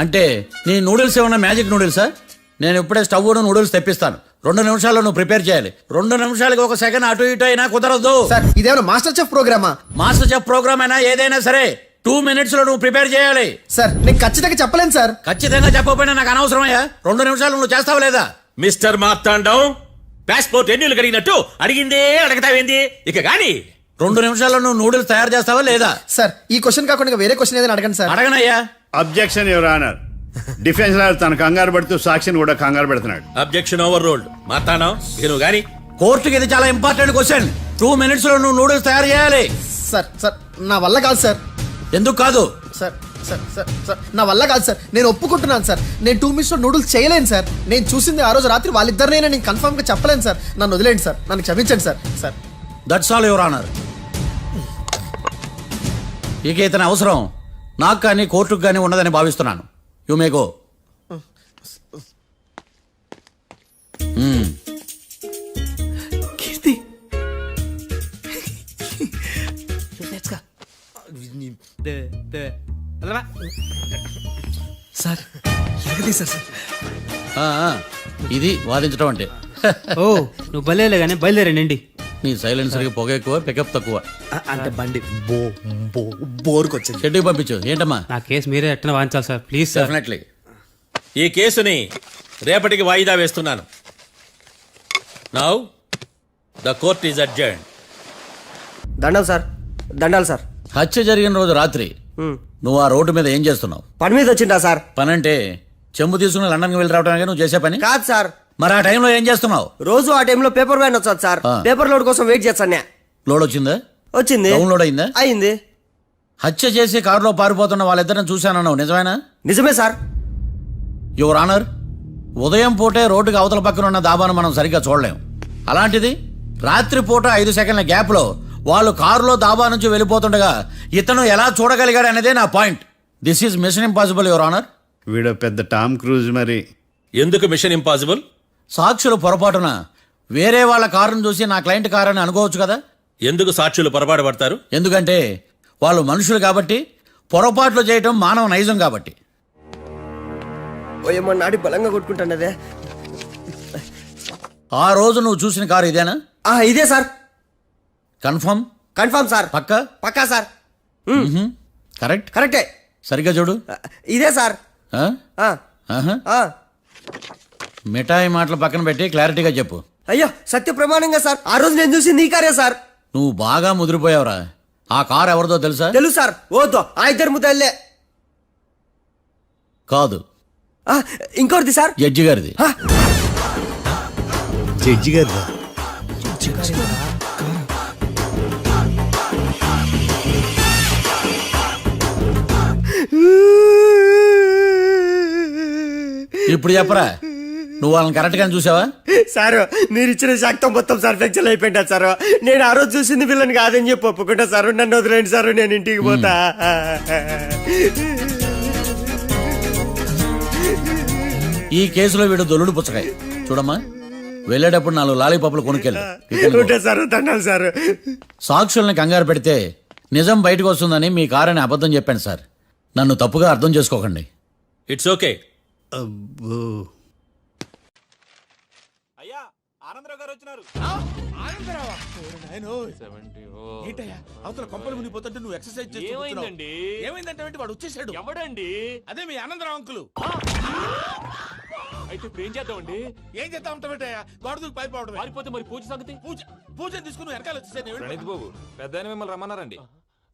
అంటే నీ నూడిల్స్ ఏమన్నా మ్యాజిక్ నూడిల్సా? నేను ఇప్పుడే స్టవ్ నూడిల్స్ తెప్పిస్తాను. 2 నిమిషాల్లో నువ్వు ప్రిపేర్ చేయాలి. 2 నిమిషాలకి 1 సెకండ్ అటు ఇటు అయినా కుదరదు. సార్ ఇదేమైనా మాస్టర్ చెఫ్ ప్రోగ్రామా? మాస్టర్ చెఫ్ ప్రోగ్రామ్ అయినా ఏదైనా సరే 2 minutes లో నువ్వు ప్రిపేర్ చేయాలి. సార్ నేను ఖచ్చితంగా చెప్పలేను సార్. ఖచ్చితంగా చెప్పకపోయినా నాకు అనవసరమయ్యా. 2 నిమిషాలు నువ్వు చేస్తావా లేదా? మిస్టర్ మార్తాండం, పాస్పోర్ట్ ఎన్నిళ్ళు కడిగినట్టు అడిగిందే అడగతావేంది? ఇక గాని 2 నిమిషాల్లో నువ్వు నూడిల్స్ తయారు చేస్తావా లేదా? సార్ ఈ క్వశ్చన్ కాకుండా వేరే క్వశ్చన్ ఏదైనా అడగండి సార్. అడగనయ్యా. Objection your honour. Defence lawyer తన కంగారు పడుతూ సాక్షిని కూడా కంగారు పెడుతున్నాడు. Objection over ruled. మార్తాండం, ఇక నువ్వు గాని. కోర్టుకి ఇది చాలా ఇంపార్టెంట్ క్వశ్చన్. 2 minutes లో నువ్వు నూడిల్స్ తయారు చేయాలి. సార్ సార్ నా వల్ల కాదు సార్. ఎందుకు కాదు? సార్ సార్ సార్ సార్ నా వల్ల కాదు సార్. నేను ఒప్పుకుంటున్నాను సార్. నేను 2 minutes లో నూడిల్స్ చేయలేను సార్. నేను చూసింది ఆ రోజు రాత్రి వాళ్ళిద్దరినైనా నేను కన్ఫర్మ్ గా చెప్పలేను సార్. నన్ను వదిలేండి సార్. నన్ను క్షమించండి sir. Sir that's all your honour. ఇక ఇతని అవసరం నాకు కానీ కోర్టుకు కానీ ఉండదని భావిస్తున్నాను. You may go. Keerthi sir ఎరగదీశారు సార్. ఇది వాదించడం అంటే. ఓ నువ్వు బయలుదేరలే కానీ బయలుదేరండి. నీ సైలెన్సర్కి పొగ ఎక్కువ, పికప్ తక్కువ. అంటే బండి బోర్కి వచ్చింది. షెడ్యూల్ పంపించు. ఏంటమ్మా? నా కేసు మీరే ఎట్టన వాయించాలి సార్, ప్లీజ్ సార్. డెఫినెట్లీ. ఈ కేసుని రేపటికి వాయిదా వేస్తున్నాను. Now the court is adjourned. దండాలు సార్. దండాలు సార్. హత్య జరిగిన రోజు రాత్రి నువ్వు ఆ రోడ్డు మీద ఏం చేస్తున్నావు? పని మీద వచ్చిందా సార్? పని అంటే చెంబు తీసుకుని లండన్కి వెళ్ళి రావడానికి నువ్వు చేసే పని కాదు సార్. మరి ఆ టైంలో ఏం చేస్తున్నావు? రోజు ఆ టైంలో పేపర్ వ్యాన్ వచ్చాది సార్. పేపర్ లోడ్ కోసం వెయిట్ చేస్తాను. లోడ్ వచ్చిందా? వచ్చింది. డౌన్లోడ్ అయిందా? అయింది. హత్య చేసి కారులో పారిపోతున్న వాళ్ళిద్దరిని చూశానన్నావు, నిజమేనా? నిజమే సార్. యువర్ ఆనర్, ఉదయం పూటే రోడ్డుకి అవతల పక్కన ఉన్న దాబాను మనం సరిగ్గా చూడలేం. అలాంటిది రాత్రి పూట 5 సెకండ్ల గ్యాప్లో వాళ్ళు కారులో దాబా నుంచి వెళ్ళిపోతుండగా ఇతను ఎలా చూడగలిగాడు అనేదే నా point. This is mission impossible your honour. వీడు పెద్ద టామ్ క్రూజ్. మరి ఎందుకు మిషన్ ఇంపాసిబుల్? సాక్షులు పొరపాటున వేరే వాళ్ళ కారును చూసి నా క్లయింట్ కారు అని అనుకోవచ్చు కదా. ఎందుకు సాక్షులు పొరపాటు పడతారు? ఎందుకంటే వాళ్ళు మనుషులు కాబట్టి, పొరపాట్లు చేయటం మానవ నైజం కాబట్టి. ఏమో నాడి బలంగా కొట్టుకుంటానదే. ఆ రోజు నువ్వు చూసిన కారు ఇదేనా? ఇదే సార్. కన్ఫర్మ్? Confirm sir. పక్కా? పక్కా సార్. కరెక్ట్? కరెక్టే. సరిగ్గా చూడు. ఇదే సార్. మిఠాయి మాటలు పక్కన పెట్టి క్లారిటీగా చెప్పు. అయ్యో సత్య ప్రమాణంగా సార్. ఆ రోజు నేను చూసి నీ కారే సార్. నువ్వు బాగా ముదిరిపోయావురా. ఆ కారు ఎవరిదో తెలుసా? తెలుసు సార్. ఓతో ఆ ఇద్దరు ముద్దల్లే. కాదు, ఇంకోటిది సార్. జడ్జి గారిది. జడ్జి గారు ఇప్పుడు చెప్పరా, నువ్వు వాళ్ళని కరెక్ట్ గా చూసావా? సార్ మీరు ఇచ్చిన శాక్తం మొత్తం సర్ఫెక్చర్ అయిపోయింటా సార్. నేను ఆ రోజు చూసింది వీళ్ళని కాదని చెప్పి ఒప్పుకుంటా సార్. నన్ను వదిలేండి సార్, నేను ఇంటికి పోతా. ఈ కేసులో వీడు దొల్లుడు పుచ్చకాయ. చూడమ్మా, వెళ్ళేటప్పుడు 4 లాలీపాపులు కొనుక్కెళ్ళు. Sir దండాలి sir. సాక్షుల్ని కంగారు పెడితే నిజం బయటకు వస్తుందని మీ కారని అబద్ధం చెప్పాను సార్. నన్ను తప్పుగా అర్థం చేసుకోకండి. It's okay. అయ్యా ఆనందరావు గారు వచ్చినారు. ఏంటయ్యా అవతల కొంపలు మునిగిపోతుంటే నువ్వు ఎక్సర్సైజ్ చేస్తూ ఏమైందండి? ఏమైందంటే వాడు వచ్చేసాడు. ఎవడండి? అదే మీ ఆనందరావు అంకులు. అయితే ఇప్పుడు ఏం చేద్దామండి? ఏం చేస్తా ఉంటావేటయ్యా, గోడ దూకి పైపోవడం. పారిపోతే మరి పూజ సంగతి? పూజ తీసుకుని వెనకాల వచ్చేసాను. బాబు పెద్ద మిమ్మల్ని రమ్మన్నారండి.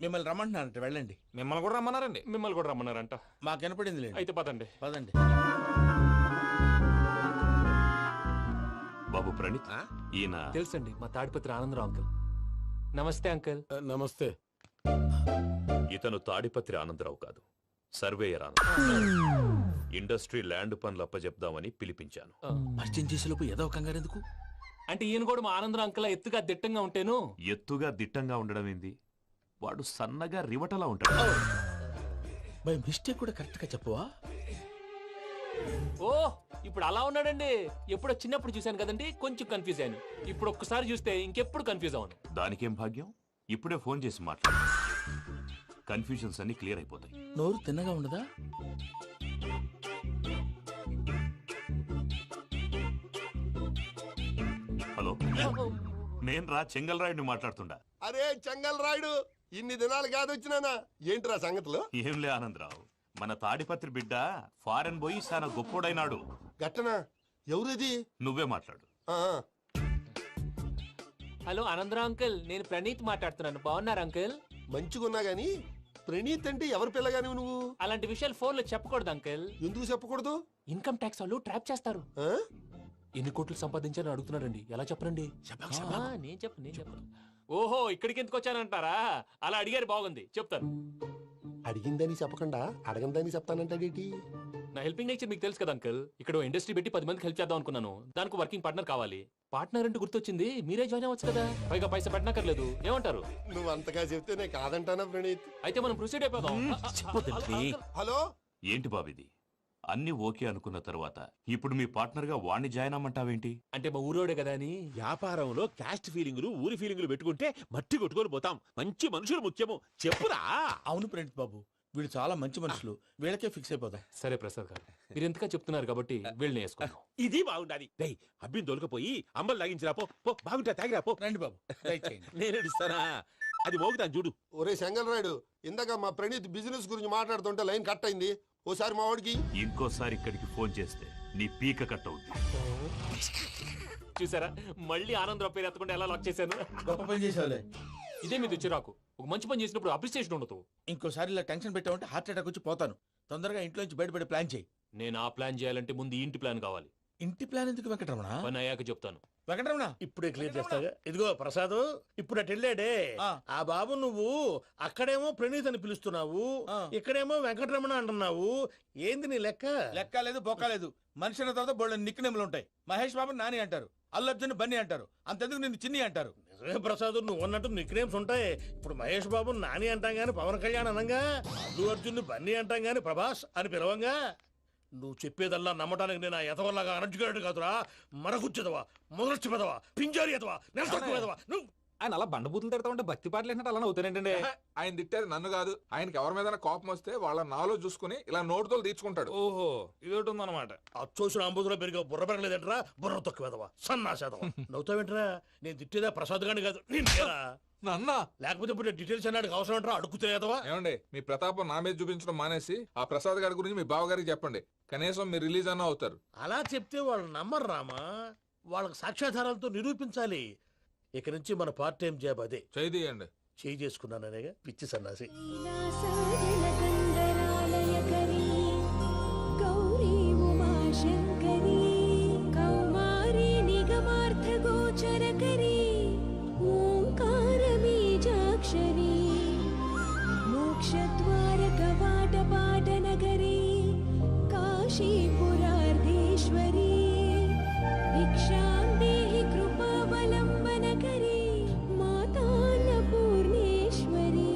మిమ్మల్ని రమ్మంటున్నారంట, వెళ్ళండి. మిమ్మల్ని కూడా రమ్మన్నారండి. మిమ్మల్ని కూడా రమ్మన్నారంట. మాకు వినపడింది. అయితే పదండి. పదండి. బాబు ప్రణీత్, ఈయన తెలుసండి, మా తాడిపత్రి ఆనందరావు అంకుల్. నమస్తే అంకుల్. నమస్తే. ఇతను తాడిపత్రి ఆనందరావు కాదు, సర్వేయర్ ఆనందరావు. ఇండస్ట్రీ ల్యాండ్ పనులు అప్పచెప్దామని పిలిపించాను. పరిచయం చేసేలోపు ఏదో కంగారు ఎందుకు? అంటే ఈయన కూడా మా ఆనందరావు అంకుల్ ఎత్తుగా దిట్టంగా ఉంటాను. ఎత్తుగా దిట్టంగా ఉండడం ఏంది, వాడు సన్నగా రివటలా ఉంటాడు. బై మిస్టేక్ కూడా కరెక్ట్ గా చెప్పవా? ఓ ఇప్పుడు అలా ఉన్నాడండి. ఎప్పుడో చిన్నప్పుడు చూశాను కదండి, కొంచెం కన్ఫ్యూజ్ అయ్యాను. ఇప్పుడు ఒక్కసారి చూస్తే ఇంకెప్పుడు కన్ఫ్యూజ్ అవ్వను. దానికేం భాగ్యం, ఇప్పుడే ఫోన్ చేసి మాట్లాడు. కన్ఫ్యూజన్స్ అన్ని క్లియర్ అయిపోతాయి. నోరు తిన్నగా ఉండదా? హలో, నేను రా చెంగల్ రాయుడిని మాట్లాడుతుండా. అరే చెంగల్ రాయుడు, ఇన్ని దినాలు కాదు వచ్చినానా? ఏంట్రా సంగతులు? ఏంలే ఆనందరావు, మన తాడిపత్రి బిడ్డ ఫారెన్ పోయి చాలా గొప్పోడైనాడు. గట్టనా? ఎవరిది? నువ్వే మాట్లాడు. హలో ఆనందరావు అంకుల్, నేను ప్రణీత్ మాట్లాడుతున్నాను. బాగున్నారు అంకుల్? మంచిగున్నా గాని ప్రణీత్ అంటే ఎవరి పిల్లగాని నువ్వు? అలాంటి విషయాలు ఫోన్ లో చెప్పకూడదు అంకుల్. ఎందుకు చెప్పకూడదు? ఇన్కమ్ ట్యాక్స్ వాళ్ళు ట్రాప్ చేస్తారు. ఎన్ని కోట్లు సంపాదించాలని అడుగుతున్నాడండి, ఎలా చెప్పరండి? నేను చెప్పను. ఓహో, ఇక్కడికి ఎందుకు వచ్చానంటారా? అలా అడిగారు, బాగుంది, చెప్తాను. అడిగిందని చెప్పకుండా అడగందని చెప్తానంటాడేటి? నా హెల్పింగ్ నేచర్ మీకు తెలుసు కదా అంకుల్. ఇక్కడ ఇండస్ట్రీ పెట్టి 10 మందికి హెల్ప్ చేద్దాం అనుకున్నాను. దానికి వర్కింగ్ పార్ట్నర్ కావాలి. పార్ట్నర్ అంటే గుర్తొచ్చింది, మీరే జాయిన్ అవ్వచ్చు కదా. పైగా పైసా పెట్టనక్కర్లేదు. ఏమంటారు? నువ్వు అంతగా చెప్తే నేను కాదంటానా ప్రణీత్? అయితే మనం ప్రొసీడ్ అయిపోదాం. హలో, ఏంటి బాబిది, అన్ని ఓకే అనుకున్న తర్వాత ఇప్పుడు మీ పార్ట్నర్ గా వాణ్ణి జాయిన్ అమ్మంటావేంటి? అంటే మా ఊరోడే కదా అని. వ్యాపారంలో క్యాస్ట్ ఫీలింగులు, ఊరి ఫీలింగులు పెట్టుకుంటే మట్టి కొట్టుకొని పోతాం. మంచి మనుషులు ముఖ్యము. చెప్పురా. అవును ప్రణీత్ బాబు, వీళ్ళు చాలా మంచి మనుషులు, వీళ్ళకే ఫిక్స్ అయిపోతాం. సరే ప్రసాద్ గారు, మీరు ఎంతగా చెప్తున్నారు కాబట్టి వీళ్ళని వేసుకుందాం. ఇది బాగుండాలి. డై అబ్బిని దొలకపోయి అమ్మలు లాగించిరా పో. బాగుంటా తాగిరా పో. రండి బాబు, నేను ఇస్తానా? అది మోగుతాను చూడు. ఒరే చెంగల్ రాయుడు, ఇందాక మా ప్రణీత్ బిజినెస్ గురించి మాట్లాడుతుంటే లైన్ కట్ అయింది. ఓసారి మా వాడికి ఇంకోసారి ఇక్కడికి ఫోన్ చేస్తే నీ పీక కట్ అవుద్ది. చూసారా, మళ్ళీ ఆనందరావు పేరు ఎత్తకుండా ఎలా లాక్ చేశాను. గొప్ప పని చేసావులే. ఇదే మీద చిరాకు. ఒక మంచి పని చేసినప్పుడు అప్రిసియేషన్ ఉండదు. ఇంకోసారి ఇలా టెన్షన్ పెట్టామంటే హార్ట్ అటాక్ వచ్చి పోతాను. తొందరగా ఇంట్లో నుంచి బయటపడే ప్లాన్ చేయి. నేను ఆ ప్లాన్ చేయాలంటే ముందు ఈ ఇంటి ప్లాన్ కావాలి. ఇంటి ప్లాన్ ఎందుకు వెంకటరమణ? పని అయ్యాక చెప్తాను. వెంకటరమణ ఇప్పుడే క్లియర్ చేస్తాగా. ఇదిగో ప్రసాద్, ఇప్పుడు అటు వెళ్ళాడే ఆ బాబు, నువ్వు అక్కడేమో ప్రణీత్ అని పిలుస్తున్నావు, ఇక్కడేమో వెంకటరమణ అంటున్నావు. ఏంది నీ లెక్క? లెక్క లేదు, బొక్క లేదు. మనిషి అన్న తర్వాత బోళ్ళ నిక్నెములు ఉంటాయి. మహేష్ బాబు నాని అంటారు, అల్లు అర్జున్ బన్నీ అంటారు, అంతెందుకు నిన్ను చిన్ని అంటారు. నిజమే ప్రసాద్, నువ్వు అన్నట్టు నిక్నేమ్స్ ఉంటాయి. ఇప్పుడు మహేష్ బాబు నాని అంటాం గాని పవన్ కళ్యాణ్ అనంగా, అల్లు అర్జున్ బన్నీ అంటాం గాని ప్రభాస్ అని పిలవంగా. నువ్వు చెప్పేదల్లా నమ్మటానికి నేను ఎతవల్లాగా అనర్జుకేటెడ్ కాదురా. మరగుచ్చదవా, మొదలచ్చి పెదవా, పింజారి ఎదవా, నెలసొక్కుదవా. నువ్వు ఆయన అలా బండబూతులు తిడతా ఉంటే భక్తి పాటలు ఏంటంటే అలా అవుతానంటే. ఆయన తిట్టేది నన్ను కాదు, ఆయనకి ఎవరి మీద కోపం వస్తే వాళ్ళ నాలో చూసుకుని ఇలా నోటుతో తీర్చుకుంటాడు. ఓహో, ఇదొకటి ఉందన్నమాట. అచ్చోసిన అంబుధులో పెరిగే బుర్ర పెరగలేదంటరా, బుర్ర తొక్కువేదవా, సన్నాసేదవా. నవ్వుతావేంట్రా? నేను తిట్టేదా ప్రసాద్ గాని కాదు, నన్నా. లేకపోతే ఇప్పుడు డీటెయిల్స్ అన్నాడు అవసరం అంటారా? అడుగుతాయేదవా. ఏమండి, మీ ప్రతాపం నా మీద చూపించడం మానేసి ఆ ప్రసాద్ గారి గురించి మీ బావగారికి చెప్పండి. కనీసం మీరు రిలీజ్ అన్న అవుతారు. అలా చెప్తే వాళ్ళు నమ్మరు రామా. వాళ్ళకి సాక్ష్యాధారాలతో నిరూపించాలి. ఇక నుంచి మన పార్ట్ టైం జాబ్ అదే. చేయండి. చేయి చేసుకున్నాననేగా పిచ్చి సన్నాసి. మోక్షద్వార కవాట పాట నగరీ కాశీపురార్ధి పూర్ణేశ్వరీ భిక్షాం దేహి కృపావలంబనకరీ మాతాన్న పూర్ణేశ్వరీ.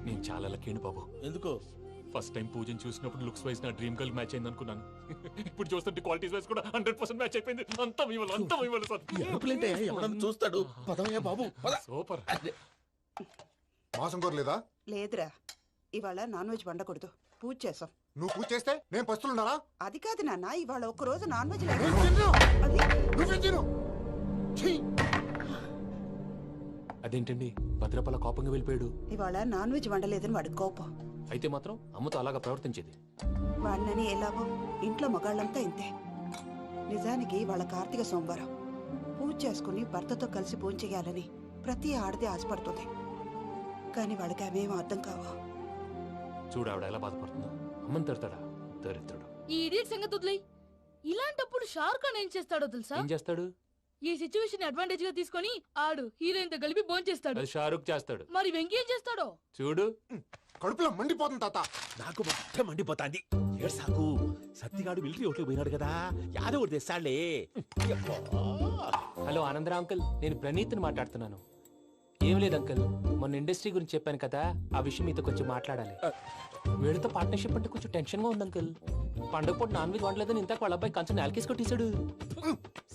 నేను చాలా లక్కీని బాబు. ఎందుకో? ఫస్ట్ టైం పూజను చూసినప్పుడు లుక్స్ వైజ్ నా డ్రీమ్ గర్ల్ మ్యాచ్ అయింది అనుకున్నాను. ఇప్పుడు చూస్తుంటే క్వాలిటీస్ వైజ్ కూడా 100% మ్యాచ్ అయిపోయింది. అంతా మీ వల్ల సార్. ఎవడన్నా చూస్తాడు. పదవయ్యా బాబు. సూపర్. మాసం కోరలేదా? లేదురా, ఇవాళ నాన్ వెజ్ వండకూడదు. పూజ చేసాం. నువ్వు పూజ చేస్తే నేను పస్తులున్నారా? అది కాదు నాన్న, ఇవాళ ఒక్క రోజు నాన్ వెజ్ అదేంటండి భద్రపల కోపంగా వెళ్ళిపోయాడు? ఇవాళ నాన్ వెజ్ వండలేదని వాడి కోపం. అయితే మాత్రం అమ్మతో అలాగా ప్రవర్తించేది. వాడినని ఎలాగో ఇంట్లో మగాళ్ళంతా ఇంతే. నిజానికి వాళ్ళ కార్తీక సోమవారం పూజ చేసుకుని భర్తతో కలిసి పూజ చేయాలని ప్రతి ఆడది ఆశపడుతుంది. కానీ వాళ్ళకి అవేం అర్థం కావా. చూడు ఆవిడ ఎలా బాధపడుతుందో. అమ్మని తిడతాడా దరిద్రుడు. ఈ ఇడియట్ సంగతి వదిలేయ్. ఇలాంటప్పుడు షారుఖ్ ఖాన్ ఏం చేస్తాడో తెలుసా? ఏం చేస్తాడు? ఈ సిచ్యువేషన్ అడ్వాంటేజ్ గా తీసుకొని ఆడు హీరోయిన్ తో కలిపి బోన్ చేస్తాడు. అది షారుఖ్ చేస్తాడు. మరి వెంకీ ఏం చేస్తాడో చూడు. కడుపులో మండిపోతుంది తాత. నాకు మొత్తం మండిపోతాంది. ఏడు సాకు సత్తిగాడు మిలిటరీ ఓట్లు పోయినాడు కదా, యాదవ్ ఒకటి తెస్తాడులే. హలో ఆనందరా అంకుల్, నేను ప్రణీత్ని మాట్లాడుతున్నాను. ఏం లేదు అంకుల్, మొన్న ఇండస్ట్రీ గురించి చెప్పాను కదా, ఆ విషయం మీతో కొంచెం మాట్లాడాలి. వీడితో పార్ట్నర్షిప్ అంటే కొంచెం టెన్షన్ గా ఉంది అంకుల్. పండగ పూట నాన్ వెజ్ వండలేదని ఇంతకు వాళ్ళ అబ్బాయి కంచెం నేలకేసి కొట్టేశాడు.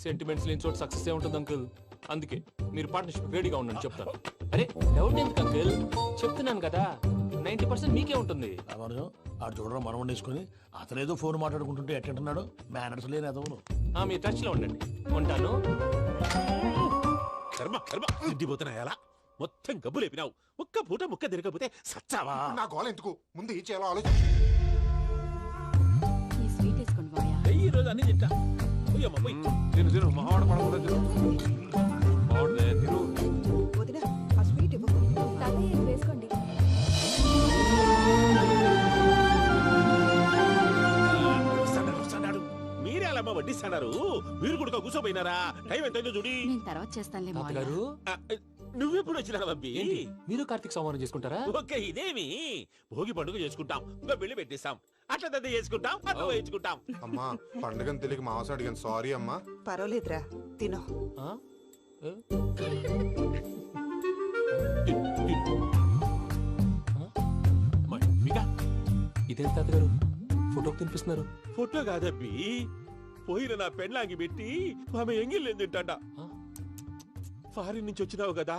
సెంటిమెంట్స్ లేని చోట సక్సెస్ ఏ ఉంటుంది అంకుల్. అందుకే మీరు పార్ట్నర్షిప్ రెడీగా ఉండండి చెప్తాను. అరే డౌట్ ఎందుకు అంకుల్, చెప్తున్నాను కదా 90% మీకే ఉంటుంది. ఆడు చూడడం మనం వండేసుకుని అతనేదో ఫోన్ మాట్లాడుకుంటుంటే ఎట్టంటున్నాడు. మేనర్స్ లేని అదవును. మీ టచ్ లో ఉండండి. ఉంటాను. కర్మ కర్మ తిండిపోతున్నాయా? మొత్తం గబ్బు లేపినావు. ఒక్క పూట ముక్క తిరగకపోతే సచ్చావా? నా గోల ఎందుకు, ముందు ఈ చేయాలో ఆలోచించు. ఈ స్వీట్ వేసుకోండి బాయా. ఈ రోజు అన్ని తింటా. తిను తిను మావాడ పడకుండా తిను. మావాడలే తిను. వదినా ఆ స్వీట్ ఇవ్వు. వేసుకోండి. మీరే అలా వడ్డిస్తున్నారు. మీరు కూడా కూర్చోపోయినారా? టైం ఎంతైందో చూడి. నేను తర్వాత చేస్తానులే మావయ్య. తాతగారు నువ్వెప్పుడు వచ్చినా అబ్బి? మీరు కార్తీక్ సంహారం చేసుకుంటారా? ఓకే, ఇదేమి భోగి పండుగ చేసుకుంటాం, ఇంకా పెళ్లి పెట్టేస్తాం, అట్లా దద్ద చేసుకుంటాం, అట్లా వేయించుకుంటాం. అమ్మా పండుగని తెలియక మావస అడిగాను, సారీ అమ్మా. పర్వాలేదురా, తినో. ఇదేం తాతగారు ఫోటోకి తినిపిస్తున్నారు? ఫోటో కాదబ్బి, పోయిన నా పెళ్ళాంగి పెట్టి ఆమె ఎంగిల్లేం తింటాడ. ఫారిన్ నుంచి వచ్చినావు కదా,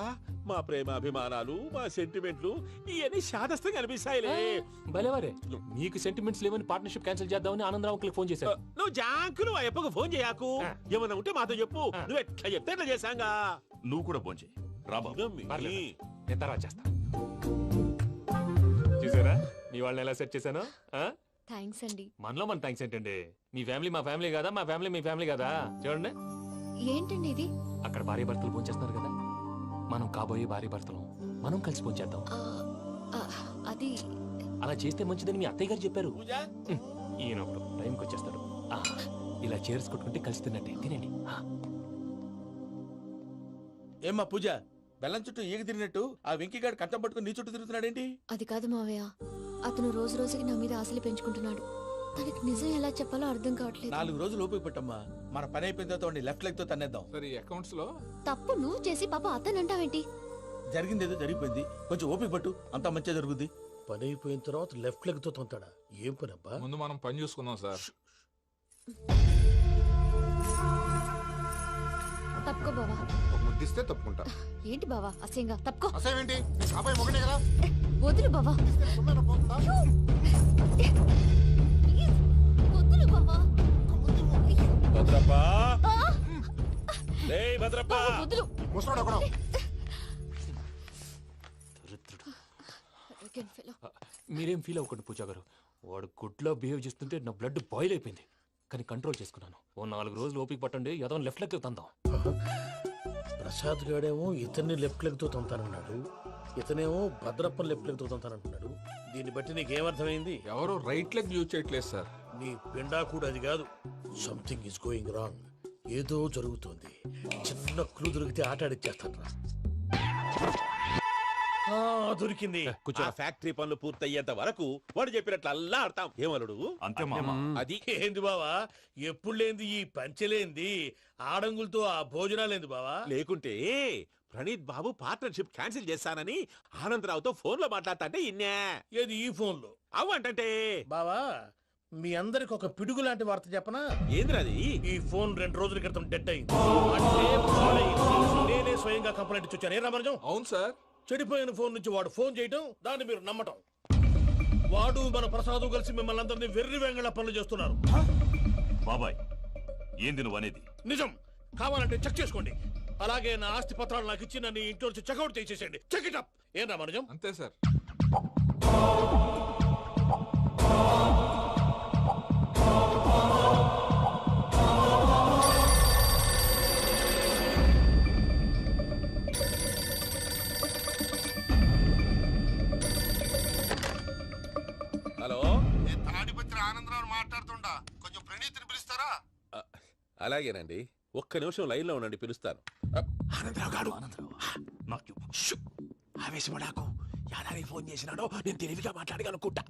మా ప్రేమ అభిమానాలు, మా సెంటిమెంట్లు ఇవన్నీ శాదస్తంగా అనిపిస్తాయిలే. భలేవారే, మీకు సెంటిమెంట్స్ లేవని పార్ట్నర్షిప్ క్యాన్సిల్ చేద్దామని ఆనందరావు అంకుల్ ఫోన్ చేశారు. నువ్వు జాంకులు ఆ ఎప్పకు ఫోన్ చేయకు. ఏమన్నా ఉంటే మాతో చెప్పు. నువ్వు ఎట్లా చెప్తే ఎట్లా చేశాంగా. నువ్వు కూడా ఫోన్ చేయి. నేను తర్వాత చేస్తా. చూసారా మీ వాళ్ళని ఎలా సెట్ చేశాను? థ్యాంక్స్ అండి. మనలో మన థ్యాంక్స్ ఏంటండి? మీ ఫ్యామిలీ మా ఫ్యామిలీ కదా, మా ఫ్యామిలీ మీ ఫ్యామిలీ కదా. చూడండి, ఏంటండి ఇది? అక్కడ భార్య భర్తలు పోంచేస్తున్నారు కదా, మనం కాబోయే భార్య భర్తలు మనం కలిసి పోంచేద్దాం. అది అలా చేస్తే మంచిదని మీ అత్తయ్య గారు చెప్పారు. ఈయన ఒకడు టైంకి వచ్చేస్తాడు. ఇలా చేర్స్ కొట్టుకుంటే కలిసి తిన్నట్టే. తినండి. ఏమ్మా పూజ, బెల్లం చుట్టూ ఈగ తిరిగినట్టు ఆ వెంకీగాడు కంటం పట్టుకుని నీ చుట్టూ తిరుగుతున్నాడేంటి? అది కాదు మావయ్య, అతను రోజు రోజుకి నా మీద ఆశలు పెంచుకుంటున్నాడు. తనకి నిజం ఎలా చెప్పాలో అర్థం కావట్లేదు. 4 రోజులు ఓపిక పట్టమ్మా, మన పని అయిపోయిన తర్వాత లెఫ్ట్ లెగ్ తో తన్నేద్దాం. సరే అకౌంట్స్ లో తప్పు నువ్వు చేసి పాప అతను అంటావేంటి? జరిగింది ఏదో జరిగిపోయింది, కొంచెం ఓపిక పట్టు, అంతా మంచిగా జరుగుద్ది. పని అయిపోయిన తర్వాత లెఫ్ట్ లెగ్ తో తొంతాడా? ఏం పని అబ్బా? ముందు మనం పని చూసుకుందాం సార్. తప్పుకో బావా. ఒక ముద్దిస్తే తప్పుకుంటా. ఏంటి బావా అసహ్యంగా? తప్పుకో. అసేమేంటి, అబ్బాయి మొగనే కదా. వదులు బావా. వదులు బావా. భద్రప్పా, లేయ్ భద్రప్పా. వదులు. ముసరాడు అక్కడ. మీరేం ఫీల్ అవ్వకండి పూజా గారు. వాడు గుడ్లో బిహేవ్ చేస్తుంటే నా బ్లడ్ బాయిల్ అయిపోయింది, కానీ కంట్రోల్ చేసుకున్నాను. ఓ 4 రోజులు ఓపిక పట్టండి, ఏదో లెఫ్ట్ లెగ్ తందాం. ప్రసాద్ గాడేమో ఇతన్ని లెఫ్ట్ లెగ్ తో తొంతానన్నాడు, ఇతనేమో భద్రప్పని లెఫ్ట్ లెగ్ తో తొంతానంటున్నాడు. దీన్ని బట్టి నీకేమర్థమైంది? ఎవరు రైట్ లెగ్ యూజ్ చేయట్లేదు సార్. నీ పిండా కూడా అది కాదు. Something is going wrong. ఏదో జరుగుతోంది. చిన్న క్లూ దొరికితే ఆట ఆడిచ్చేస్తాను రా. దొరికింది. ఆ ఫ్యాక్టరీ పనులు పూర్తయ్యేంత వరకు వాడు చెప్పినట్లు అల్లా ఆడతాం ఏమలుడు. అంతే మామ. అది ఏంది బావా ఎప్పుడు లేంది ఈ పంచలేంది ఆడంగులతో ఆ భోజనాలేంది బావా? లేకుంటే ప్రణీత్ బాబు పార్ట్నర్షిప్ క్యాన్సిల్ చేస్తానని ఆనందరావుతో ఫోన్ లో మాట్లాడతాంటే ఇన్నే. ఏది ఈ ఫోన్ లో? అవ్వంటే బావా మీ అందరికి ఒక పిడుగు లాంటి వార్త చెప్పనా? ఏంద్రది? ఈ ఫోన్ 2 రోజుల క్రితం డెడ్ అయింది. అంటే పాడైంది. నేనే స్వయంగా కంప్లైంట్ ఇచ్చి వచ్చాను. ఏ రామరాజం? అవును సార్. చెడిపోయిన ఫోన్ నుంచి వాడు ఫోన్ చేయటం, దాన్ని మీరు నమ్మటం. వాడు మన ప్రసాదు కలిసి మిమ్మల్ని అందరినీ వెర్రి వెంగళ పనులు చేస్తున్నారు. బాబాయ్ ఏంది నువ్వు అనేది? నిజం. కావాలంటే చెక్ చేసుకోండి. అలాగే నా ఆస్తి పత్రాలు నాకు ఇచ్చి నన్ను ఇంట్లో నుంచి చెక్అౌట్ చేసేసేయండి. Check it up. ఏం రామరాజం? అంతే సార్. హలో, నేను తాడిపత్రి ఆనందరావు మాట్లాడుతుండా, కొంచెం ప్రణీతిని పిలుస్తారా? అలాగేనండి. ఒక్క నిమిషం లైన్ లో ఉండండి, పిలుస్తాను. ఆనందరావు గాడు ఆవేశపడాకు. యాదానికి ఫోన్ చేసినాడో నేను తెలివిగా మాట్లాడగలనుకుంటా.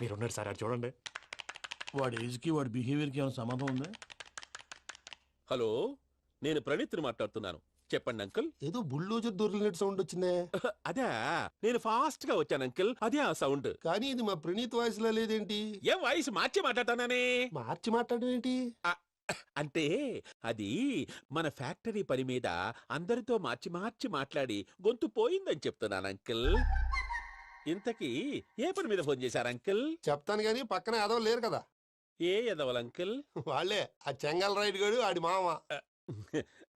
మీరున్నారు సార్, అది చూడండి. వాడి ఏజ్ కి వాడి బిహేవియర్ కి ఏమైనా సంబంధం ఉందా? హలో, నేను ప్రణీత్ని మాట్లాడుతున్నాను. చెప్పండి అంకుల్. ఏదో బుల్డోజర్ దొరికినట్టు సౌండ్ వచ్చిందే. అదే, నేను ఫాస్ట్ గా వచ్చాను అంకుల్. అదే ఆ సౌండ్. కానీ ఇది మా ప్రణీత్ వాయిస్ లో లేదేంటి? ఏం వాయిస్ మార్చి మాట్లాడతానే? మార్చి మాట్లాడడం ఏంటి? అంటే అది మన ఫ్యాక్టరీ పని మీద అందరితో మార్చి మార్చి మాట్లాడి గొంతు పోయిందని చెప్తున్నాను అంకుల్. ఇంతకీ ఏ పని మీద ఫోన్ చేశారు అంకుల్? చెప్తాను గానీ పక్కన ఎదవ లేరు కదా. ఏ ఎదవలు అంకుల్? వాళ్ళే ఆ చెంగల్ రైడ్ గడు ఆడి మామ.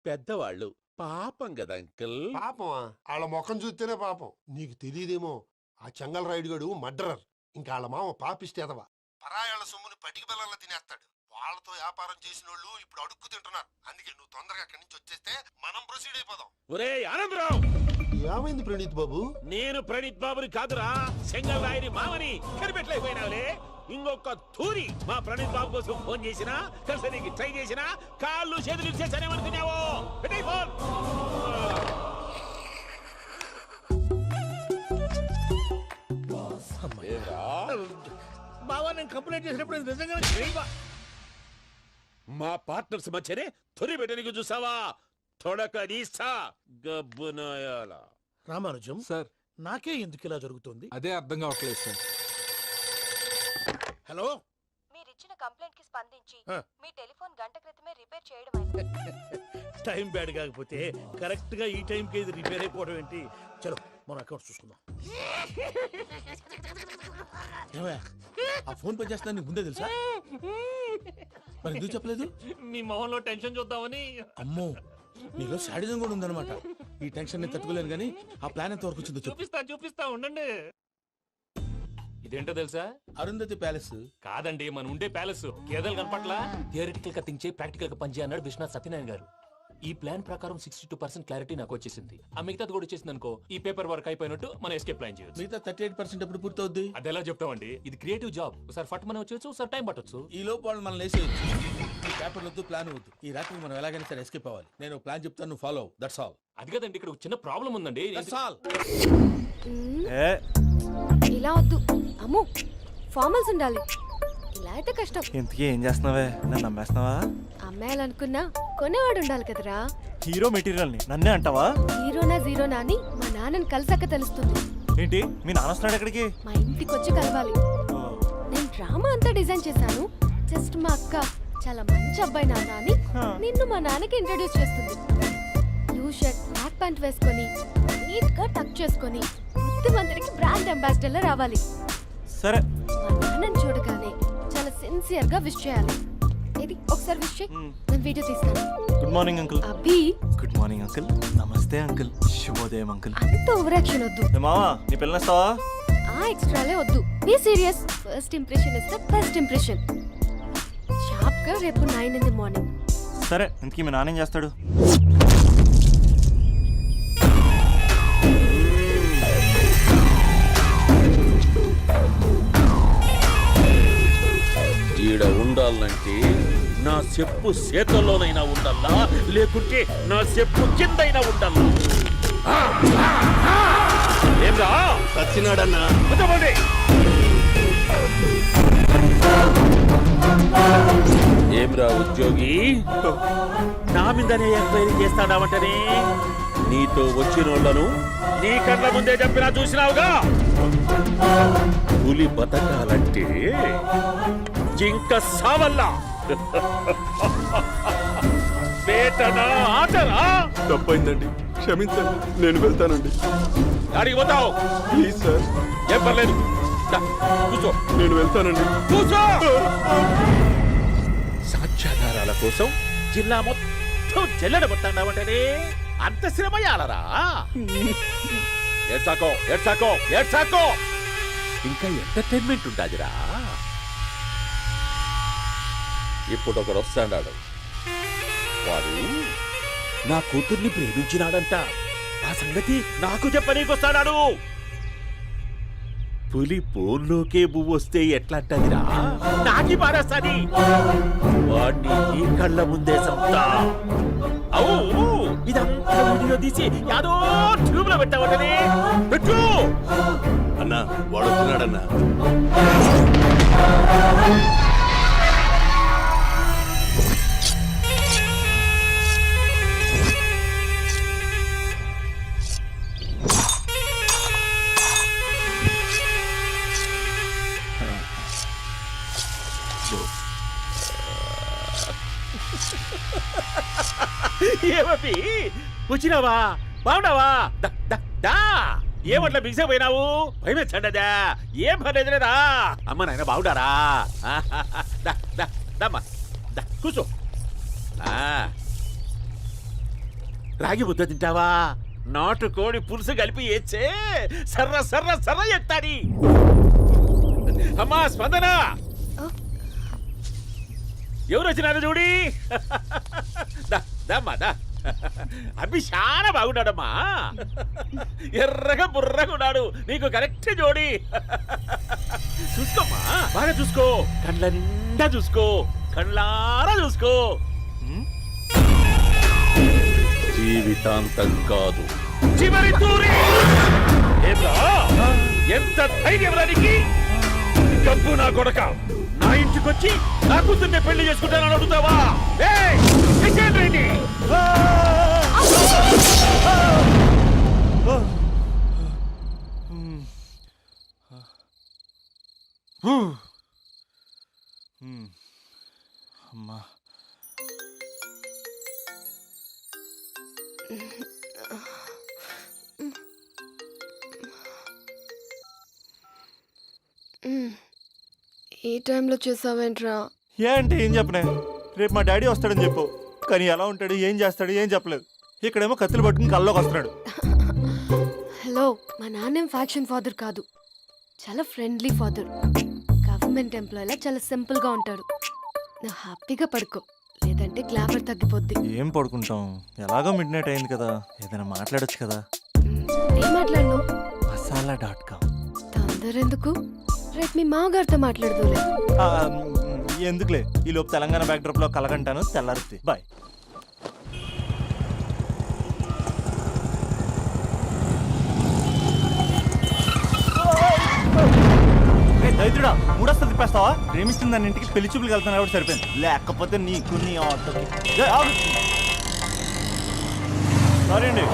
పెద్దవాళ్ళు. పాపం కదా అంకుల్. పాపమా? వాళ్ళ ముఖం చూస్తేనే పాపం. నీకు తెలియదేమో, ఆ చెంగల్ రైడ్ గడు మర్డరర్. ఇంకా వాళ్ళ మామ పాపిస్తేదవా. పరాయాళ్ళ సొమ్ముని పటికి బెల్లంలో తినేస్తాడు. వాళ్ళతో వ్యాపారం చేసిన వాళ్ళు ఇప్పుడు అడుక్కు తింటున్నారు. అందుకే నువ్వు తొందరగా అక్కడి నుంచి వచ్చేస్తే మనం ప్రొసీడ్ అయిపోదాం. ఒరే ఆనందరావు! ఏమైంది ప్రణీత్ బాబు? నేను ప్రణీత్ బాబుని కాదురా, సెంగల్ రాయని మామని. కనిపెట్టలేకపోయినావులే. ఇంకొక తూరి మా ప్రణీత్ బాబు కోసం ఫోన్ చేసినా, కలిసి ట్రై చేసినా కాళ్ళు చేతులు చేశానేమనుకున్నావో. పెట్టేయ్ ఫోన్. బావా నేను కంప్లైంట్ చేసినప్పుడు ఇది నిజంగానే మా పార్ట్నర్స్ మధ్యనే తొలి పెట్టడానికి చూసావా? తొడక నీస్తా గబ్బునాయాల. రామానుజం సార్, నాకే ఎందుకు ఇలా జరుగుతుంది? అదే అర్థం కావట్లేదు సార్. హలో, మీరిచ్చిన కంప్లైంట్ కి స్పందించి మీ టెలిఫోన్ గంట క్రితమే రిపేర్ చేయడం టైం బ్యాడ్ కాకపోతే కరెక్ట్ గా ఈ టైం కి ఇది రిపేర్ అయిపోవడం ఏంటి? చలో మన అకౌంట్ చూసుకుందాం. ఆ ఫోన్ పని చేస్తున్నా నీకు ముందే తెలుసా? మరి ఎందుకు చెప్పలేదు? మీ మొహంలో టెన్షన్ చూద్దామని. అమ్మో, నీలో శాడిజం కూడా ఉందన్నమాట. ఈ టెన్షన్ నేను తట్టుకోలేను కానీ ఆ ప్లాన్ ఎంత వరకు వచ్చిందో చూపిస్తా ఉండండి. ఇదేంటో తెలుసా? అరుంధతి ప్యాలెస్ కాదండి, మన ఉండే ప్యాలెస్. గేదెలు కనపట్లా? థియరిటికల్ గా థింక్ చేయి, ప్రాక్టికల్ గా పనిచేయ అన్నాడు విశ్వనాథ్ సత్యనారాయణ గారు. ఈ ప్లాన్ ప్రకారం 62% క్లారిటీ నాకు వచ్చేసింది. ఆ మిగతాది కూడా వచ్చేసింది అనుకో, ఈ పేపర్ వర్క్ అయిపోయినట్టు మనం ఎస్కేప్ ప్లాన్ చేయొచ్చు. మిగతా 38% ఎప్పుడు పూర్తవుద్ది? అది ఎలా చెప్తామండి? ఇది క్రియేటివ్ జాబ్. ఒకసారి ఫట్ మనం వచ్చేచ్చు, ఒకసారి టైం పట్టొచ్చు. ఈ లోపు వాళ్ళు మనం లేసేయచ్చు. ఈ పేపర్ వద్దు, ప్లాన్ వద్దు. ఈ రాత్రి మనం ఎలాగైనా సరే ఎస్కేప్ అవ్వాలి. నేను ప్లాన్ చెప్తాను, నువ్వు ఫాలో. That's all. అది కదండి, ఇక్కడ ఒక చిన్న ప్రాబ్లం ఉందండి. That's all. ఇలా వద్దు అమ్ము, ఫార్మల్స్ ఉండాలి. ఇలా అయితే కష్టం. ఇంతకీ ఏం చేస్తున్నావే? నన్ను నమ్మేస్తున్నావా? అమ్మాయాలనుకున్నా కొనేవాడు ఉండాలి కదరా. హీరో మెటీరియల్ ని నన్నే అంటావా? హీరోనా జీరోనా అని మా నాన్నని కలిసాక తెలుస్తుంది. ఏంటి మీ నాన్న వస్తున్నాడు ఎక్కడికి? మా ఇంటికి వచ్చి కలవాలి. నేను డ్రామా అంతా డిజైన్ చేశాను. జస్ట్ మా అక్క చాలా మంచి అబ్బాయి నాన్న అని నిన్ను మా నాన్నకి ఇంట్రడ్యూస్ చేస్తుంది. బ్లూ షర్ట్, బ్లాక్ ప్యాంట్ వేసుకొని నీట్ గా టక్ చేసుకొని బుద్ధిమంతుడికి బ్రాండ్ అంబాసిడర్ లా రావాలి. సరే. మా నాన్నని చూడగానే చాలా సిన్సియర్ గా విష్ చేయాలి. ఇది ఒకసారి విష్ చేయి. నేను వీడియో తీస్తాను. Good morning uncle. Abhi. Good morning uncle. నమస్తే అంకుల్. శుభోదయం అంకుల్. అంత ఓవర్ యాక్షన్ వద్దు. మావా, నీ పిల్లనిస్తావా? ఆ ఎక్స్ట్రాలే వద్దు. Be serious. First impression is the best impression. Sharp గా రేపు 9 in the morning. సరే, ఇంతకీ మీ నాన్న ఏం చేస్తాడు? ఈడ ఉండాలంటే నా చెప్పు చేతల్లోనైనా ఉండాలా, లేకుంటే నా చెప్పు కిందైనా ఉండాలా. ఏంరా సచ్చినాడన్నా కూర్చోండి. ఏమ్రా ఉద్యోగి నా మీదనే ఎంక్వైరీ చేస్తాడావంటనే నీతో వచ్చినోళ్లను నీ కళ్ళ ముందే చెప్పినా చూసినావుగా. పులి బతకాలంటే జింక సావల్లా. వేటనా ఆటనా? తప్పైందండి, క్షమించండి, నేను వెళ్తానండి. అడిగి పోతావు ప్లీజ్ సార్. ఏం పర్లేదు, దా, కూర్చో. నేను వెళ్తానండి. కూర్చో. సాక్ష్యాధారాల కోసం జిల్లా మొత్తం చెల్లడబట్టావంటనే అంత శ్రమయాలరా? ఏడ్సాకో ఏడ్సాకో ఏడ్సాకో, ఇంకా ఎంటర్టైన్మెంట్ ఉంటాదిరా. ఇప్పుడు ఒకడు వస్తాడాడు, వాడు నా కూతుర్ని ప్రేమించినాడంట. ఆ సంగతి నాకు చెప్పనీకొస్తాడాడు. పులి పోన్లోకే పువ్వు వస్తే ఎట్లాంటదిరా? నాకి పారేస్తాది. వాడిని నీ కళ్ళ ముందే సంతా. అవు ఇదంతా వీడియో తీసి యాదో ట్యూబ్ లో పెట్టావటనే. పెట్టు అన్నా, వాడు వచ్చినాడన్నా. ఏమీ వచ్చినావా? బాగున్నావా? ఏమట్లా బిగిసిపోయినావు? భయమేచ్చండదా? ఏం పర్లేదులేదా? అమ్మ నాయన బాగుండారా? కూర్చో. రాగి ముద్ద తింటావా? నాటు కోడి పులుసు కలిపి ఏచ్చే సర్ర సర్ర సర్ర ఎత్తాడి. అమ్మా స్పందన, ఎవరు వచ్చినారు చూడి. అబ్బి చాలా బాగున్నాడమ్మా. ఎర్రగా బుర్రగా ఉన్నాడు. నీకు కరెక్ట్ జోడి. చూసుకోమ్మా, బాగా చూసుకో. కళ్ళ నిండా చూసుకో, కళ్ళారా చూసుకో. జీవితాంతం కాదు, చివరి తూరి. ఎంత ధైర్యం రానికి? డబ్బు నా కొడక నా ఇంటికొచ్చి నా కూతుర్ని పెళ్లి చేసుకుంటానని అడుగుతావా? అమ్మా, ఈ టైంలో చేసావేంట్రా? ఏంటి ఏం చెప్పనే? రేపు మా డాడీ వస్తాడని చెప్పు, కానీ ఎలా ఉంటాడు, ఏం చేస్తాడు, ఏం చెప్పలేదు. ఇక్కడేమో కత్తులు పట్టుకుని కల్లోకి వస్తున్నాడు. హలో, మా నాన్నేం ఫ్యాక్షన్ ఫాదర్ కాదు, చాలా ఫ్రెండ్లీ ఫాదర్. గవర్నమెంట్ ఎంప్లాయీలా చాలా సింపుల్ గా ఉంటాడు. నువ్వు హ్యాపీగా పడుకో, లేదంటే గ్లామర్ తగ్గిపోద్ది. ఏం పడుకుంటాం, ఎలాగో మిడ్ నైట్ అయింది కదా, ఏదైనా మాట్లాడొచ్చు కదా. ఏం మాట్లాడను? మసాలా.com. తొందర ఎందుకు? రేపు మీ మామగారితో మాట్లాడదులే. ఎందుకులే, ఈ లోపు తెలంగాణ బ్యాక్డ్రాప్ లో కలగంటాను. తెల్లారుద్ది. బాయ్. దైత్రుడా, మూడొస్తలు తిప్పేస్తావా? ప్రేమిస్తుంది దాని ఇంటికి పెళ్లి చూపులు వెళ్తాను కాబట్టి సరిపోయింది, లేకపోతే నీకు నీ ఆటోకి. సారీ అండి.